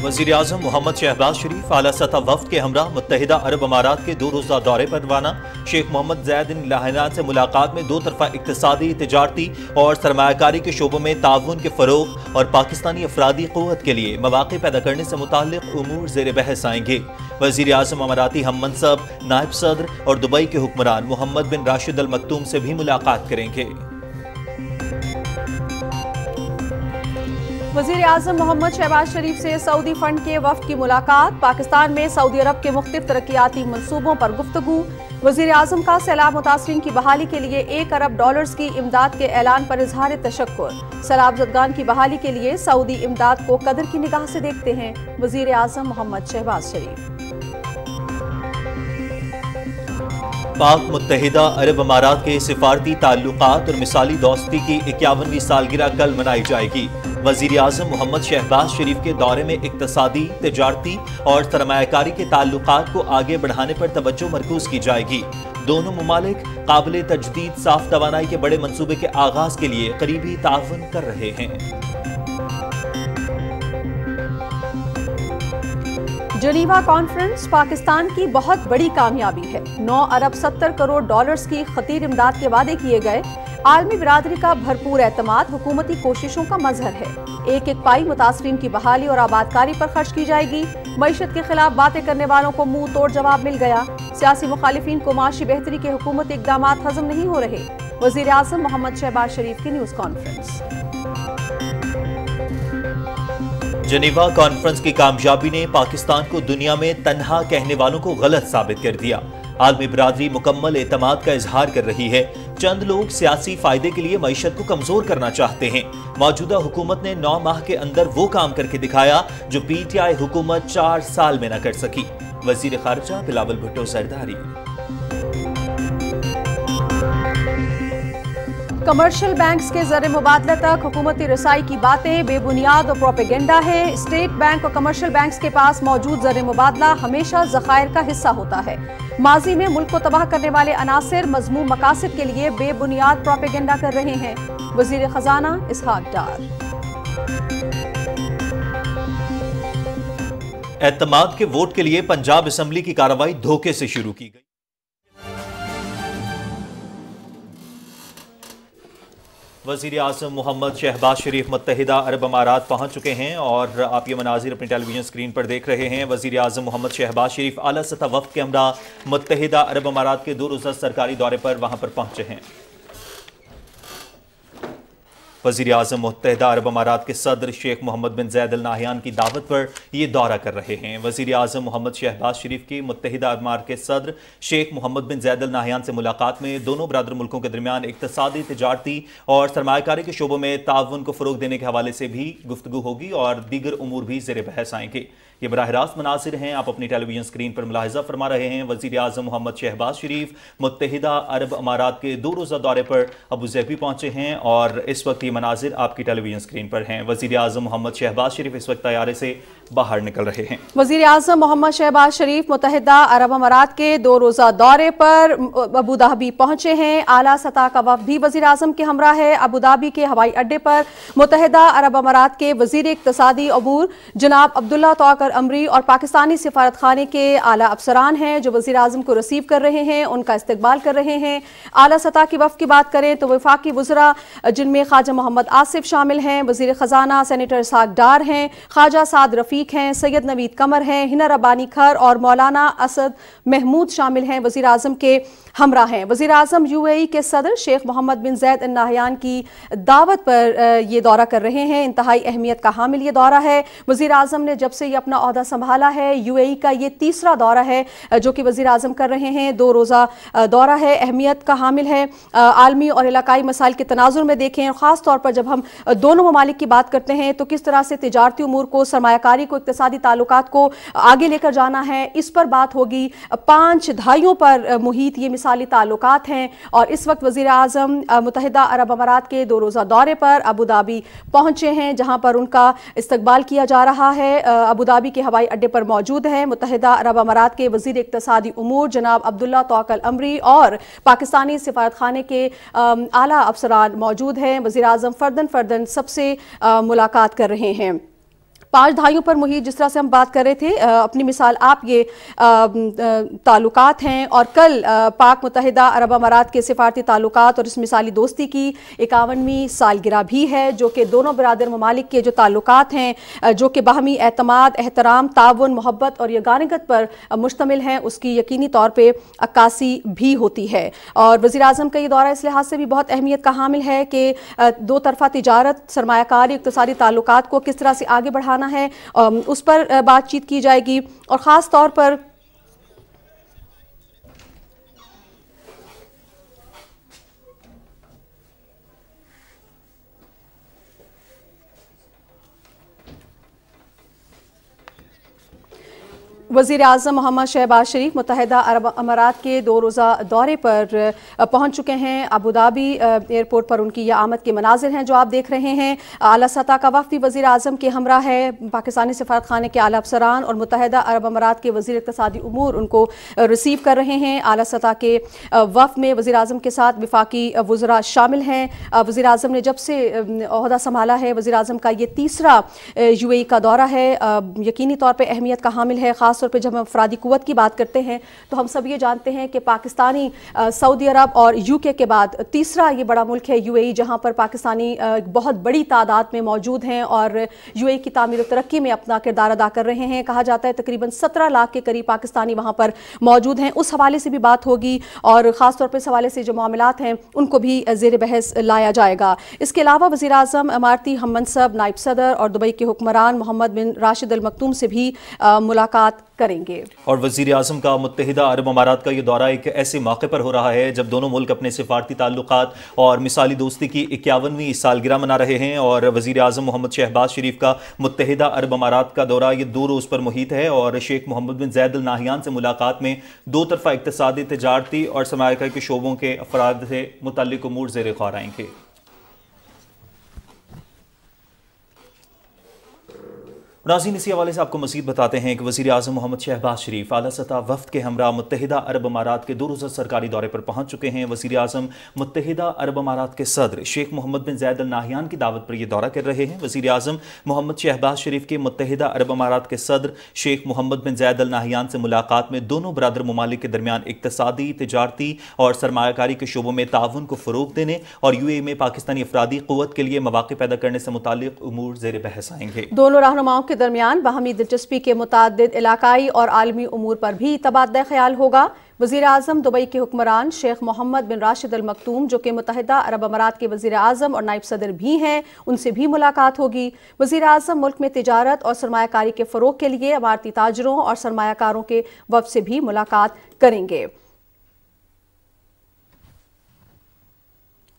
वज़ीर-ए-आज़म मोहम्मद शहबाज शरीफ आला सतह वफ़द के हमरा मुत्तहिदा अरब अमारात के 2 रोज़ा दौरे पर रवाना। शेख मोहम्मद ज़ैद बिन नाहयान से मुलाकात में 2 तरफ़ा इक़्तिसादी, तिजारती और सरमायाकारी के शोबों में ताउन के फ़रोग़ और पाकिस्तानी अफरादी क़ुव्वत के लिए मवाक़े पैदा करने से मुताल्लिक़ उमूर ज़ेर बहस आएंगे। वज़ीर-ए-आज़म अमाराती हम मनसब नायब सदर और दुबई के हुक्मरान मोहम्मद बिन राशिद अल मक्तूम से भी मुलाकात करेंगे। वज़ीर-ए-आज़म मोहम्मद शहबाज शरीफ से सऊदी फंड के वफ़द की मुलाकात। पाकिस्तान में सऊदी अरब के मुख्तलिफ तरक्याती मंसूबों पर गुफ्तगू। वज़ीर-ए-आज़म का सैलाब मुतासरीन की बहाली के लिए $1 अरब की इमदाद के ऐलान पर इजहार तशक्कुर। सैलाब ज़दगान की बहाली के लिए सऊदी इमदाद को कदर की निगाह से देखते हैं वज़ीर-ए-आज़म मोहम्मद शहबाज शरीफ। पाक मुत्तहिदा अरब अमारात के सिफारती ताल्लुकात और मिसाली दोस्ती की 51वीं सालगिरह कल मनाई जाएगी। वज़ीर-ए-आज़म मोहम्मद शहबाज शरीफ के दौरे में इक़्तिसादी, तिजारती और सरमायाकारी के ताल्लुकात को आगे बढ़ाने पर तवज्जो मरकूज़ की जाएगी। दोनों ममालिक काबिल तजदीद साफ तवानाई के बड़े मंसूबे के आगाज के लिए करीबी ताउन कर रहे हैं। जनीवा कॉन्फ्रेंस पाकिस्तान की बहुत बड़ी कामयाबी है। 9 अरब 70 करोड़ डॉलर्स की खतीर इमदाद के वादे किए गए। आलमी बिरादरी का भरपूर एतमाद हुकूमती कोशिशों का मजहर है। एक एक पाई मुतासरीन की बहाली और आबादकारी पर खर्च की जाएगी। मईशत के खिलाफ बातें करने वालों को मुंह तोड़ जवाब मिल गया। सियासी मुखालिफिन को माशी बेहतरी के हुकूमती इक़दामात हजम नहीं हो रहे। वज़ीर-ए-आज़म मोहम्मद शहबाज शरीफ की न्यूज़ कॉन्फ्रेंस। जनीवा कॉन्फ्रेंस की कामयाबी ने पाकिस्तान को दुनिया में तन्हा कहने वालों को गलत साबित कर दिया। आलमी बिरादरी मुकम्मल एतमाद का इजहार कर रही है। चंद लोग सियासी फायदे के लिए मईशत को कमजोर करना चाहते हैं। मौजूदा हुकूमत ने 9 माह के अंदर वो काम करके दिखाया जो PTI हुकूमत 4 साल में न कर सकी। वजीर खारजा बिलावल भुट्टो जरदारी। कमर्शियल बैंक्स के ज़र मुबादला तक हुकूमती रसाई की बातें बेबुनियाद और प्रोपेगेंडा है। स्टेट बैंक और कमर्शियल बैंक्स के पास मौजूद ज़र मुबादला हमेशा ज़खायर का हिस्सा होता है। माजी में मुल्क को तबाह करने वाले अनासिर मज़मूम मकासद के लिए बेबुनियाद प्रोपेगेंडा कर रहे हैं। वज़ीर ख़जाना इसहाक डार। एतमाद के वोट के लिए पंजाब असम्बली की कार्रवाई धोखे से शुरू की गई। वज़ीर-ए-आज़म मोहम्मद शहबाज शरीफ मुत्तहिदा अरब अमारात पहुंच चुके हैं और आप ये मनाजिर अपनी टेलीविजन स्क्रीन पर देख रहे हैं। वज़ीर-ए-आज़म मोहम्मद शहबाज शरीफ आला सतह वफ़द के हमरा मुत्तहिदा अरब अमारात के 2 रोज़ा सरकारी दौरे पर वहां पर पहुंचे हैं। वज़ीर-ए-आज़म मुत्तहिदा अरब अमारात के सदर शेख मोहम्मद बिन ज़ैद अल नाहयान की दावत पर ये दौरा कर रहे हैं। वज़ीर-ए-आज़म मोहम्मद शहबाज शरीफ की मुत्तहिदा अरब अमारात के सदर शेख मोहम्मद बिन ज़ैद अल नाहयान से मुलाकात में दोनों बरादर मुल्कों के दरमियान इक़्तिसादी, तिजारती और सरमायाकारी के शोबों में ताउन को फ़रोग़ देने के हवाले से भी गुफ्तगू होगी और दीगर उमूर भी ज़ेर बहस आएंगे। ये बराह रास्त मनासिर हैं, आप अपनी टेलीविजन स्क्रीन पर मुलाहिज़ा फरमा रहे हैं। वज़ीर-ए-आज़म मोहम्मद शहबाज शरीफ मुत्तहिदा अरब अमारात के 2 रोज़ा दौरे पर अबू ज़ैबी पहुंचे हैं और इस वक्त ये मनासिर आपकी टेलीविजन स्क्रीन पर हैं। वज़ीर-ए-आज़म मोहम्मद शहबाज शरीफ इस वक्त तैयारे से बाहर निकल रहे हैं। वज़ीर-ए-आज़म मोहम्मद शहबाज शरीफ मुत्तहिदा अरब अमारात के 2 रोज़ा दौरे पर अबू धाबी पहुंचे हैं। आला सतह का वफ़द भी वज़ीर-ए-आज़म के हमरा है। अबू धाबी के हवाई अड्डे पर मुत्तहिदा अरब अमारात के वज़ीर इक़्तिसादी अमूर जनाब अब्दुल्ला तौकर अमरी और पाकिस्तानी सिफारत खाने के आला अफसरान हैं जो वज़ीर-ए-आज़म को रिसीव कर रहे हैं, उनका इस्तकबाल कर रहे हैं। आला सतह की वफ़द की बात करें तो वफाकी वज़रा जिनमें ख्वाजा मोहम्मद आसिफ शामिल हैं, वज़ीर ख़जाना सेनेटर इसहाक डार हैं, ख्वाजा साद रफ़ीक हैं, सैयद नवीद कमर हैं, हिना रब्बानी खर और मौलाना असद महमूद शामिल हैं, वज़ीर-ए-आज़म के हमरा हैं। वज़ीर-ए-आज़म UAE के सदर शेख मोहम्मद बिन ज़ैद अल नाहयान की दावत पर ये दौरा कर रहे हैं। इंतहाई अहमियत का हामिल ये दौरा है। वज़ीर-ए-आज़म ने जब से ये अपना ओहदा संभाला है UAE का ये 3रा दौरा है जो कि वज़ीर-ए-आज़म कर रहे हैं। 2 रोज़ा दौरा है, अहमियत का हामिल है। आलमी और इलाकाई मसाइल के तनाजुर में देखें, ख़ास तौर पर जब हम दोनों ममालिक की बात करते हैं तो किस तरह से तिजारती उमूर को, सरमायाकारी को, इक़्तिसादी ताल्लुकात को आगे लेकर जाना है, इस पर बात होगी। 5 दहाइयों पर मुहीत ये मिसाली ताल्लुकात हैं और इस वक्त वज़ीर-ए-आज़म मुत्तहिदा अरब अमारात के 2 रोज़ा दौरे पर अबू धाबी पहुंचे हैं जहां पर उनका इस्तकबाल किया जा रहा है। अबू धाबी के हवाई अड्डे पर मौजूद हैं मुत्तहिदा अरब अमारात के वज़ीर इक़्तिसादी उमूर जनाब अब्दुल्ला तौकर अमरी और पाकिस्तानी सिफारत खाने के आला अफसरान मौजूद हैं। वज़ीर वज़ीर-ए-आज़म फर्दन फर्दन सबसे मुलाकात कर रहे हैं। 5 दहाइयों पर मुहित, जिस तरह से हम बात कर रहे थे, अपनी मिसाल आप ये ताल्लुकात हैं और कल पाक मुत्तहिदा अरब अमारात के सिफारती ताल्लुकात और इस मिसाली दोस्ती की 51वीं सालगिरह भी है, जो कि दोनों बिरादर ममालिक के जो ताल्लुकात हैं, जो कि बाहमी एतमाद, एहतराम, ताउन, मोहब्बत और यगानगत पर मुश्तमिल हैं, उसकी यकीनी तौर पर अक्कासी भी होती है। और वज़ीर-ए-आज़म का ये दौरा इस लिहाज से भी बहुत अहमियत का हामिल है कि दो तरफ़ा तिजारत, सरमायाकारी, इक़्तिसादी ताल्लुकात को किस तरह से आगे बढ़ाना है, उस पर बातचीत की जाएगी। और ख़ास तौर पर वज़ीर-ए-आज़म मोहम्मद शहबाज शरीफ मुत्तहिदा अरब अमारात के 2 रोज़ा दौरे पर पहुँच चुके हैं। अबू धाबी एयरपोर्ट पर उनकी यह आमद के मनाजिर हैं जो आप देख रहे हैं। आला सतह का वफ़द भी वज़ीर-ए-आज़म के हमरा है। पाकिस्तानी सफारत खाने के आला अफसरान और मुत्तहिदा अरब अमारात के वज़ीर इक़्तिसादी उमूर उनको रिसीव कर रहे हैं। आला सतह के वफ़द में वज़ीर-ए-आज़म के साथ वफाकी वज़रा शामिल हैं। वज़ीर-ए-आज़म ने जब से ओहदा संभाला है, वज़ीर-ए-आज़म का ये तीसरा UAE का दौरा है। यकीनी तौर पर अहमियत का हामिल है। ख़ास तौर पे जब हम अफरादी कुव्वत की बात करते हैं तो हम सब ये जानते हैं कि पाकिस्तानी सऊदी अरब और UK के बाद तीसरा ये बड़ा मुल्क है UAE, जहां पर पाकिस्तानी बहुत बड़ी तादाद में मौजूद हैं और UAE की तामीर और तरक्की में अपना किरदार अदा कर रहे हैं। कहा जाता है तकरीबन 17 लाख के करीब पाकिस्तानी वहां पर मौजूद हैं। उस हवाले से भी बात होगी और ख़ास तौर पर इस हवाले से जो मामलात हैं उनको भी ज़ेर बहस लाया जाएगा। इसके अलावा वज़ीर-ए-आज़म इमारती हम मनसब नायब सदर और दुबई के हुक्मरान मोहम्मद बिन राशिद अल मकतूम से भी मुलाकात करेंगे। और वज़ीर-ए-आज़म का मुत्तहिदा अरब अमारात का ये दौरा एक ऐसे मौके पर हो रहा है जब दोनों मुल्क अपने सिफारती ताल्लुकात और मिसाली दोस्ती की 51वीं सालगिरह मना रहे हैं। और वज़ीर-ए-आज़म मोहम्मद शहबाज शरीफ का मुत्तहिदा अरब अमारात का दौरा ये 2 रोज़ पर मुहित है और शेख मोहम्मद बिन ज़ायद अल नाहियान से मुलाकात में 2 तरफ़ा इक़्तिसादी, तिजारती और सरमायाकारी के शोबों के अफराद से मुतल्लिक़ उमूर ज़ेर ग़ौर आएंगे। नाज़रीन, इसी हवाले से आपको मज़ीद बताते हैं कि वज़ीर-ए-आज़म मोहम्मद शहबाज शरीफ आला सतह वफ़द के हमरा मुत्तहिदा अरब अमारात के 2 रोज़ा सरकारी दौरे पर पहुँच चुके हैं। वज़ीर-ए-आज़म मुत्तहिदा अरब अमारात के सदर शेख मोहम्मद बिन ज़ायद अल नाहियान की दावत पर यह दौरा कर रहे हैं। वज़ीर-ए-आज़म मोहम्मद शहबाज शरीफ के मुत्तहिदा अरब अमारात के सदर शेख मोहम्मद बिन ज़ायद अल नाहियान से मुलाकात में दोनों बरादर ममालिक के दरमियान इक़्तिसादी, तिजारती और सरमायाकारी के शोबों में ताउन को फ़रोग़ देने और UAE में पाकिस्तानी अफरादी क़ुव्वत के लिए मौक़े पैदा करने से मुताल्लिक़ उमूर ज़ेर बहस आएंगे। दोनों रहनुमाओं के दरमियान बाहमी दिलचस्पी के मुताद्दिद इलाकाई और आलमी उमूर पर भी तबादला ख्याल होगा। वज़ीर-ए-आज़म दुबई के हुक्मरान शेख मोहम्मद बिन राशिद अल मकतूम, जो कि मुत्तहिदा अरब अमारात के वज़ीर-ए-आज़म और नायब सदर भी हैं, उनसे भी मुलाकात होगी। वज़ीर-ए-आज़म मुल्क में तिजारत और सरमायाकारी के फ़रोग़ के लिए इमारती ताजरों और सरमायाकारों के वफ़द से भी मुलाकात करेंगे।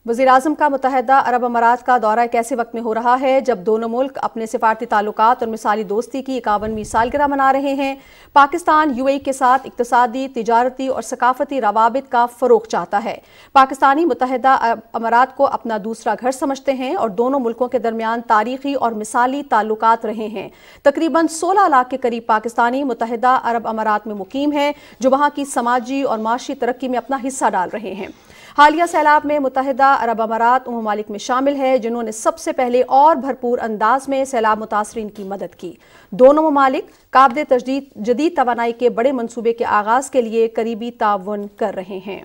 वज़ीर-ए-आज़म का मुत्तहिदा अरब अमारात का दौरा एक ऐसे वक्त में हो रहा है जब दोनों मुल्क अपने सिफारती ताल्लुकात और मिसाली दोस्ती की 51वीं सालगिरह मना रहे हैं। पाकिस्तान UAE के साथ इक़्तिसादी, तिजारती और सकाफती रवाबित का फ़रोग़ चाहता है। पाकिस्तानी मुत्तहिदा अरब अमारात को अपना दूसरा घर समझते हैं और दोनों मुल्कों के दरमियान तारीख़ी और मिसाली ताल्लुकात रहे हैं। तकरीबन 16 लाख के करीब पाकिस्तानी मुत्तहिदा अरब अमारात में मुकीम हैं, जो वहाँ की समाजी और माशी तरक्की में अपना हिस्सा डाल रहे हैं। हालिया सैलाब में मुत्तहिदा अरब अमारात उन ममालिक में शामिल है जिन्होंने सबसे पहले और भरपूर अंदाज में सैलाब मुतासरीन की मदद की। दोनों ममालिक काबिल जदीद तवानाई के बड़े मंसूबे के आगाज के लिए करीबी ताउन कर रहे हैं।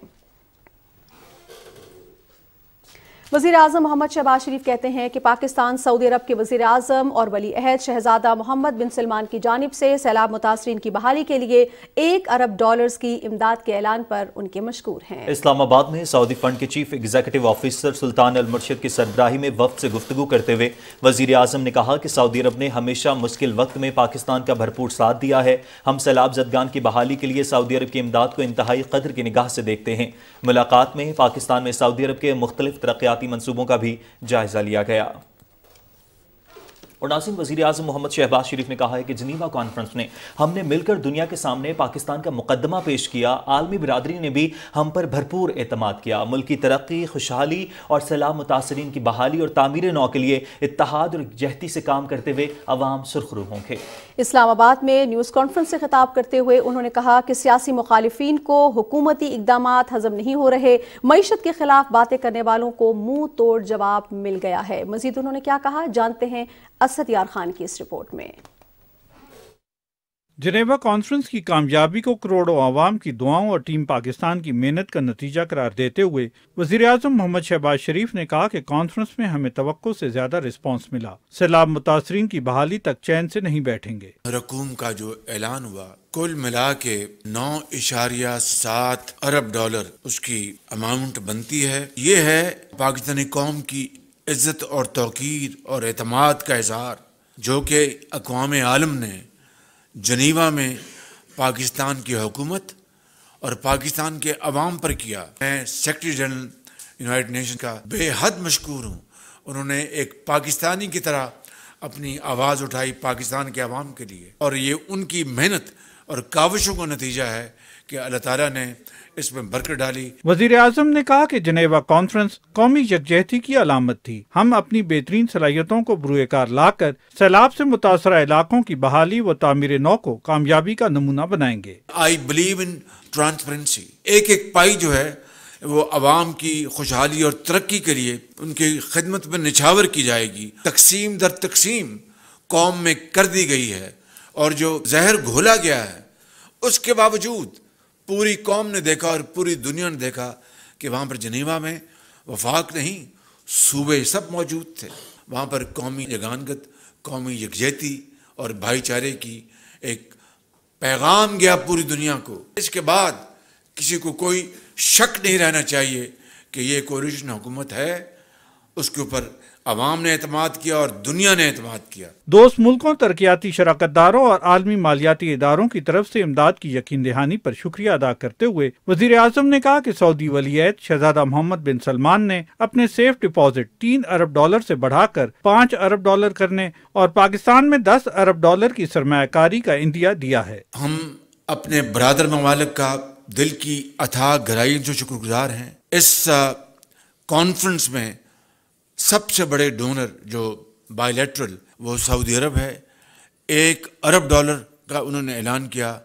वज़ीर-ए-आज़म मोहम्मद शहबाज शरीफ कहते हैं कि पाकिस्तान सऊदी अरब के वज़ीर-ए-आज़म और वली अहद शहज़ादा मोहम्मद बिन सलमान की जानिब से सैलाब मुतासरीन की बहाली के लिए $1 अरब की इमदाद के ऐलान पर उनके मशकूर हैं। इस्लामाबाद में सऊदी फंड के चीफ एग्जीक्यूटिव ऑफिसर सुल्तान अल मुर्शिद की सरबराही में वफ़द से गुफ्तगू करते हुए वज़ीर-ए-आज़म ने कहा कि सऊदी अरब ने हमेशा मुश्किल वक्त में पाकिस्तान का भरपूर साथ दिया है। हम सैलाब ज़दगान की बहाली के लिए सऊदी अरब की इमदाद को इंतहाई कदर की निगाह से देखते हैं। मुलाकात में पाकिस्तान में सऊदी अरब के मुख्तलिफ तरक्याती मंसूबों का भी जायजा लिया गया। اور ناظرین، وزیر اعظم محمد شہباز شریف نے کہا ہے کہ جنیوا کانفرنس میں ہم نے مل کر دنیا کے سامنے پاکستان کا مقدمہ پیش کیا، عالمی برادری نے بھی ہم پر بھرپور اعتماد کیا، ملک کی ترقی، خوشحالی اور سیلاب متاثرین کی بحالی اور تعمیر نو کے لیے اتحاد اور یکجہتی سے کام کرتے ہوئے عوام سرخرو ہوں گے۔ اسلام آباد میں نیوز کانفرنس سے خطاب کرتے ہوئے انہوں نے کہا کہ سیاسی مخالفین کو حکومتی اقدامات ہضم نہیں ہو رہے، معیشت کے خلاف باتیں کرنے والوں کو منہ توڑ جواب مل گیا ہے۔ مزید انہوں نے کیا کہا، جانتے ہیں اسد یار خان کی اس رپورٹ میں۔ جنیوا کانفرنس کی کامیابی کو کروڑوں عوام کی دعاؤں اور ٹیم پاکستان کی محنت کا نتیجہ قرار دیتے ہوئے وزیر اعظم محمد شہباز شریف نے کہا کہ کانفرنس میں ہمیں توقع سے زیادہ رسپانس ملا، سیلاب متاثرین کی بحالی تک چین سے نہیں بیٹھیں گے۔ رقوم کا جو اعلان ہوا، کل ملا کے 9.7 ارب ڈالر اس کی اماؤنٹ بنتی ہے۔ یہ ہے پاکستانی قوم کی عزت اور توقیر اور اعتماد کا اظہار جو کہ اقوام عالم نے جنیوا میں پاکستان کی حکومت اور پاکستان کے عوام پر کیا۔ میں سیکرٹری جنرل یونائٹڈ نیشن کا بے حد مشکور ہوں، انہوں نے ایک پاکستانی کی طرح اپنی آواز اٹھائی پاکستان کے عوام کے لیے، اور یہ ان کی محنت اور کاوشوں کا نتیجہ ہے کہ اللہ تعالیٰ نے اس میں برکت ڈالی۔ وزیر اعظم نے کہا کہ جنیوا کانفرنس قومی یکجہتی کی علامت تھی، ہم اپنی بہترین صلاحیتوں کو بروئے کار لا کر سیلاب سے متاثرہ علاقوں کی بحالی و تعمیر نو کو کامیابی کا نمونہ بنائیں گے۔ آئی بلیو ان ٹرانسپیرنسی، ایک ایک پائی جو ہے وہ عوام کی خوشحالی اور ترقی کے لیے ان کی خدمت میں نچھاور کی جائے گی۔ تقسیم در تقسیم قوم میں کر دی گئی ہے، اور جو زہر گھولا گیا ہے اس کے باوجود پوری قوم نے دیکھا اور پوری دنیا نے دیکھا کہ وہاں پر جنیوا میں وفاق نہیں، صوبے سب موجود تھے، وہاں پر قومی یگانگت، قومی یکجہتی اور بھائی چارے کی ایک پیغام گیا پوری دنیا کو۔ اس کے بعد کسی کو کوئی شک نہیں رہنا چاہیے کہ یہ کولیشن حکومت ہے، اس کے اوپر عوام نے اعتماد کیا اور دنیا نے اعتماد کیا۔ دوست ملکوں، ترقیاتی شراکت داروں اور عالمی مالیاتی اداروں کی طرف سے امداد کی یقین دہانی پر شکریہ ادا کرتے ہوئے وزیر اعظم نے کہا کہ سعودی ولی عہد شہزادہ محمد بن سلمان نے اپنے سیف ڈپازٹ 3 ارب ڈالر سے بڑھا کر 5 ارب ڈالر کرنے اور پاکستان میں 10 ارب ڈالر کی سرمایہ کاری کا عندیہ دیا ہے۔ ہم اپنے برادر ممالک کا دل کی اتھاہ گہرائیوں سے شکر گزار ہیں۔ اس کانفرنس میں سب سے بڑے ڈونر جو بائی لیٹرل وہ سعودی عرب ہے، 1 ارب ڈالر کا انہوں نے اعلان کیا۔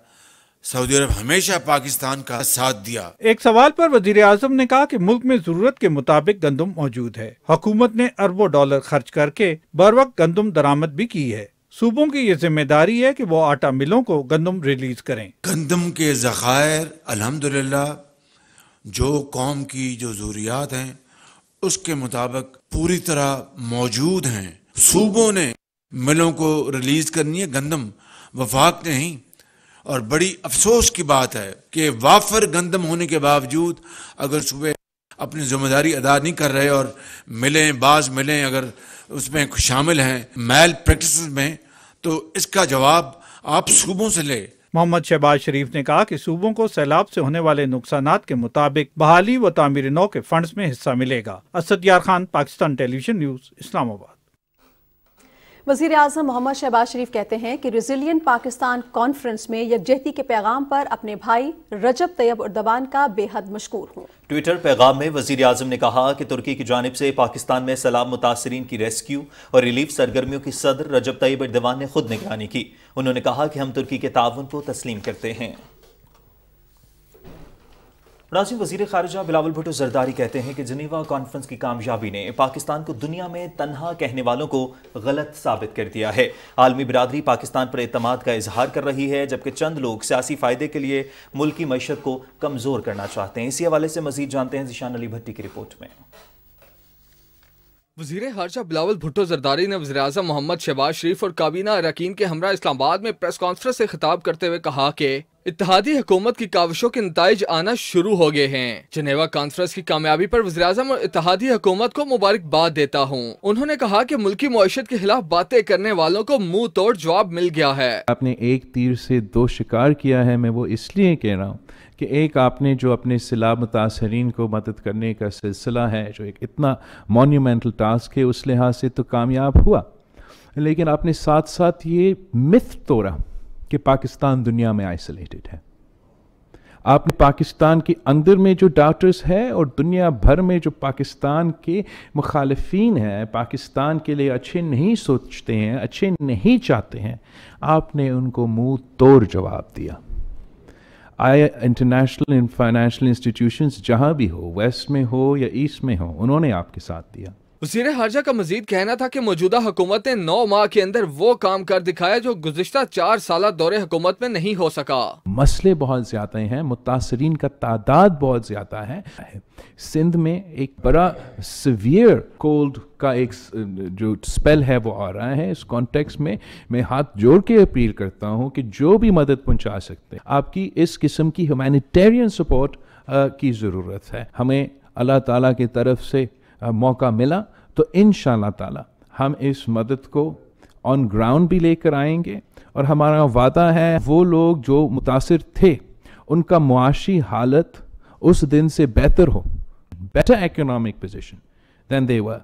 سعودی عرب ہمیشہ پاکستان کا ساتھ دیا۔ ایک سوال پر وزیر اعظم نے کہا کہ ملک میں ضرورت کے مطابق گندم موجود ہے، حکومت نے اربوں ڈالر خرچ کر کے بروقت گندم درآمد بھی کی ہے، صوبوں کی یہ ذمہ داری ہے کہ وہ آٹا ملوں کو گندم ریلیز کریں۔ گندم کے ذخائر الحمدللہ جو قوم کی جو ضروریات ہیں اس کے مطابق پوری طرح موجود ہیں۔ صوبوں نے ملوں کو ریلیز کرنی ہے گندم، وفاق نہیں، اور بڑی افسوس کی بات ہے کہ وافر گندم ہونے کے باوجود اگر صوبے اپنی ذمہ داری ادا نہیں کر رہے اور بعض ملیں اگر اس میں شامل ہیں میل پریکٹسز میں، تو اس کا جواب آپ صوبوں سے لے۔ محمد شہباز شریف نے کہا کہ صوبوں کو سیلاب سے ہونے والے نقصانات کے مطابق بحالی و تعمیر نو کے فنڈز میں حصہ ملے گا۔ اسد یار خان، پاکستان ٹیلی ویژن نیوز، اسلام آباد۔ وزیر اعظم محمد شہباز شریف کہتے ہیں کہ ریزیلینٹ پاکستان کانفرنس میں یکجہتی کے پیغام پر اپنے بھائی رجب طیب اردوان کا بے حد مشکور ہوں۔ ٹویٹر پیغام میں وزیر اعظم نے کہا کہ ترکی کی جانب سے پاکستان میں سیلاب متاثرین کی ریسکیو اور ریلیف سرگرمیوں کی صدر رجب طیب اردوان نے خود نگرانی کی۔ انہوں نے کہا کہ ہم ترکی کے تعاون کو تسلیم کرتے ہیں۔ ناظرین، وزیر خارجہ بلاول بھٹو زرداری کہتے ہیں کہ جنیوا کانفرنس کی کامیابی نے پاکستان کو دنیا میں تنہا کہنے والوں کو غلط ثابت کر دیا ہے۔ عالمی برادری پاکستان پر اعتماد کا اظہار کر رہی ہے، جبکہ چند لوگ سیاسی فائدے کے لیے ملک کی معیشت کو کمزور کرنا چاہتے ہیں۔ اسی حوالے سے مزید جانتے ہیں ذیشان علی بھٹی کی رپورٹ میں۔ وزیر خارجہ بلاول بھٹو زرداری نے وزیر اعظم محمد شہباز شریف اور کابینہ اراکین کے ہمراہ اسلام آباد میں پریس کانفرنس سے خطاب کرتے ہوئے کہا کہ اتحادی حکومت کی کاوشوں کے نتائج آنا شروع ہو گئے ہیں۔ جنیوا کانفرنس کی کامیابی پر وزیر اعظم اور اتحادی حکومت کو مبارکباد دیتا ہوں۔ انہوں نے کہا کہ ملکی معیشت کے خلاف باتیں کرنے والوں کو منہ توڑ جواب مل گیا ہے۔ آپ نے ایک تیر سے 2 شکار کیا ہے، میں وہ اس لیے کہہ رہا ہوں کہ ایک آپ نے جو اپنے سیلاب متاثرین کو مدد کرنے کا سلسلہ ہے، جو ایک اتنا مونیومنٹل ٹاسک ہے، اس لحاظ سے تو کامیاب ہوا، لیکن آپ نے ساتھ ساتھ یہ متھ توڑا کہ پاکستان دنیا میں آئسولیٹڈ ہے. آپ نے پاکستان کے اندر میں جو ڈاکٹرز ہیں اور دنیا بھر میں جو پاکستان کے مخالفین ہیں، پاکستان کے لیے اچھے نہیں سوچتے ہیں، اچھے نہیں چاہتے ہیں، آپ نے ان کو منہ توڑ جواب دیا. آئے انٹرنیشنل فائنینشیل انسٹیٹیوشنز جہاں بھی ہو، ویسٹ میں ہو یا ایسٹ میں ہو، انہوں نے آپ کے ساتھ دیا. وزیر خارجہ کا مزید کہنا تھا کہ موجودہ حکومت نے 9 ماہ کے اندر وہ کام کر دکھایا جو گزشتہ 4 سالہ دور حکومت میں نہیں ہو سکا. مسئلے بہت زیادہ ہیں، متاثرین کا تعداد بہت زیادہ ہے. سندھ میں ایک بڑا سیویئر کولڈ کا ایک جو سپیل ہے وہ آ رہا ہے. اس کانٹیکس میں میں ہاتھ جوڑ کے اپیل کرتا ہوں کہ جو بھی مدد پہنچا سکتے آپ کی اس قسم کی ہیومینیٹیرین سپورٹ کی ضرورت ہے. ہمیں اللہ تعالیٰ کی طرف سے موقع ملا تو انشاءاللہ تعالی ہم اس مدد کو آن گراؤنڈ بھی لے کر آئیں گے، اور ہمارا وعدہ ہے وہ لوگ جو متاثر تھے ان کا معاشی حالت اس دن سے بہتر ہو، better economic position then they were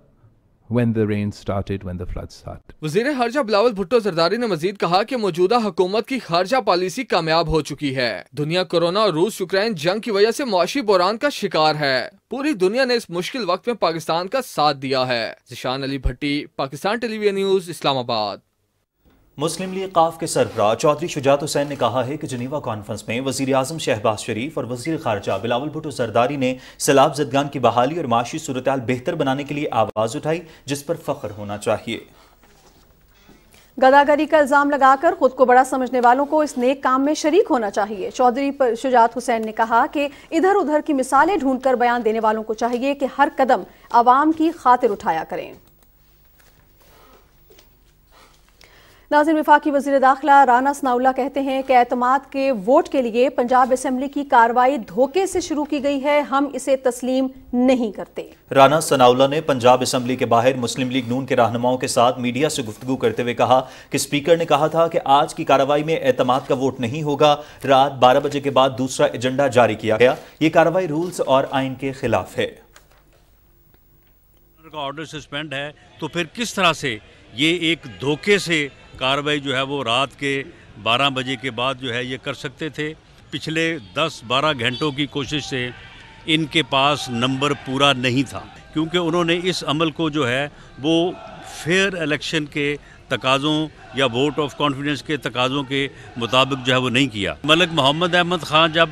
when the rain started, when the floods started. وزیر خارجہ بلاول بھٹو زرداری نے مزید کہا کہ موجودہ حکومت کی خارجہ پالیسی کامیاب ہو چکی ہے. دنیا کورونا اور روس یوکرین جنگ کی وجہ سے معاشی بحران کا شکار ہے. پوری دنیا نے اس مشکل وقت میں پاکستان کا ساتھ دیا ہے. ذیشان علی بھٹی، پاکستان ٹیلی ویژن نیوز، اسلام آباد. مسلم لیگ قاف کے سربراہ چودھری شجاعت حسین نے کہا ہے کہ جنیوا کانفرنس میں وزیر اعظم شہباز شریف اور وزیر خارجہ بلاول بھٹو زرداری نے سیلاب زدگان کی بحالی اور معاشی صورتحال بہتر بنانے کے لیے آواز اٹھائی، جس پر فخر ہونا چاہیے. گداگری کا الزام لگا کر خود کو بڑا سمجھنے والوں کو اس نیک کام میں شریک ہونا چاہیے. چودھری شجاعت حسین نے کہا کہ ادھر ادھر کی مثالیں ڈھونڈ کر بیان دینے والوں کو چاہیے کہ ہر قدم عوام کی خاطر اٹھایا کریں. ناظرین، وفاقی وزیر داخلہ رانا ثناءاللہ کہتے ہیں کہ اعتماد کے ووٹ کے لیے پنجاب اسمبلی کی کارروائی دھوکے سے شروع کی گئی ہے، ہم اسے تسلیم نہیں کرتے. رانا ثناءاللہ نے پنجاب اسمبلی کے باہر مسلم لیگ نون کے رہنماؤں کے ساتھ میڈیا سے گفتگو کرتے ہوئے کہا کہ اسپیکر نے کہا تھا کہ آج کی کارروائی میں اعتماد کا ووٹ نہیں ہوگا. رات 12 بجے کے بعد دوسرا ایجنڈا جاری کیا گیا. یہ کارروائی رولز اور آئین کے خلاف ہے. آرڈر سسپینڈ ہے تو پھر کس طرح سے یہ ایک دھوکے سے کارروائی جو ہے وہ رات کے 12 بجے کے بعد جو ہے یہ کر سکتے تھے. پچھلے 10-12 گھنٹوں کی کوشش سے ان کے پاس نمبر پورا نہیں تھا، کیونکہ انہوں نے اس عمل کو جو ہے وہ فیئر الیکشن کے تقاضوں یا ووٹ آف کانفیڈنس کے تقاضوں کے مطابق جو ہے وہ نہیں کیا. ملک محمد احمد خان جب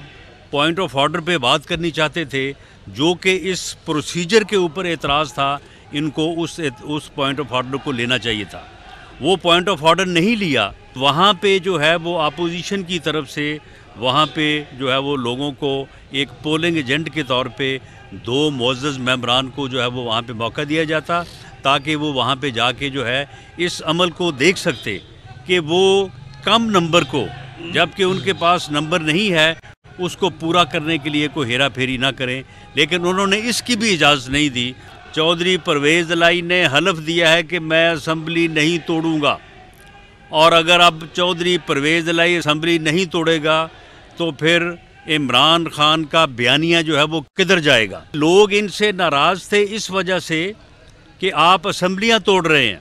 پوائنٹ آف آرڈر پہ بات کرنی چاہتے تھے، جو کہ اس پروسیجر کے اوپر اعتراض تھا، ان کو اس پوائنٹ آف آرڈر کو لینا چاہیے تھا. وہ پوائنٹ آف آرڈر نہیں لیا. وہاں پہ جو ہے وہ اپوزیشن کی طرف سے وہاں پہ جو ہے وہ لوگوں کو ایک پولنگ ایجنٹ کے طور پہ 2 معزز ممبران کو جو ہے وہ وہاں پہ موقع دیا جاتا، تاکہ وہ وہاں پہ جا کے جو ہے اس عمل کو دیکھ سکتے کہ وہ کم نمبر کو، جبکہ ان کے پاس نمبر نہیں ہے، اس کو پورا کرنے کے لیے کوئی ہیرا پھیری نہ کریں. لیکن انہوں نے اس کی بھی اجازت نہیں دی. چودھری پرویز الہی نے حلف دیا ہے کہ میں اسمبلی نہیں توڑوں گا، اور اگر اب چودھری پرویز الہی اسمبلی نہیں توڑے گا تو پھر عمران خان کا بیانیہ جو ہے وہ کدھر جائے گا. لوگ ان سے ناراض تھے اس وجہ سے کہ آپ اسمبلیاں توڑ رہے ہیں،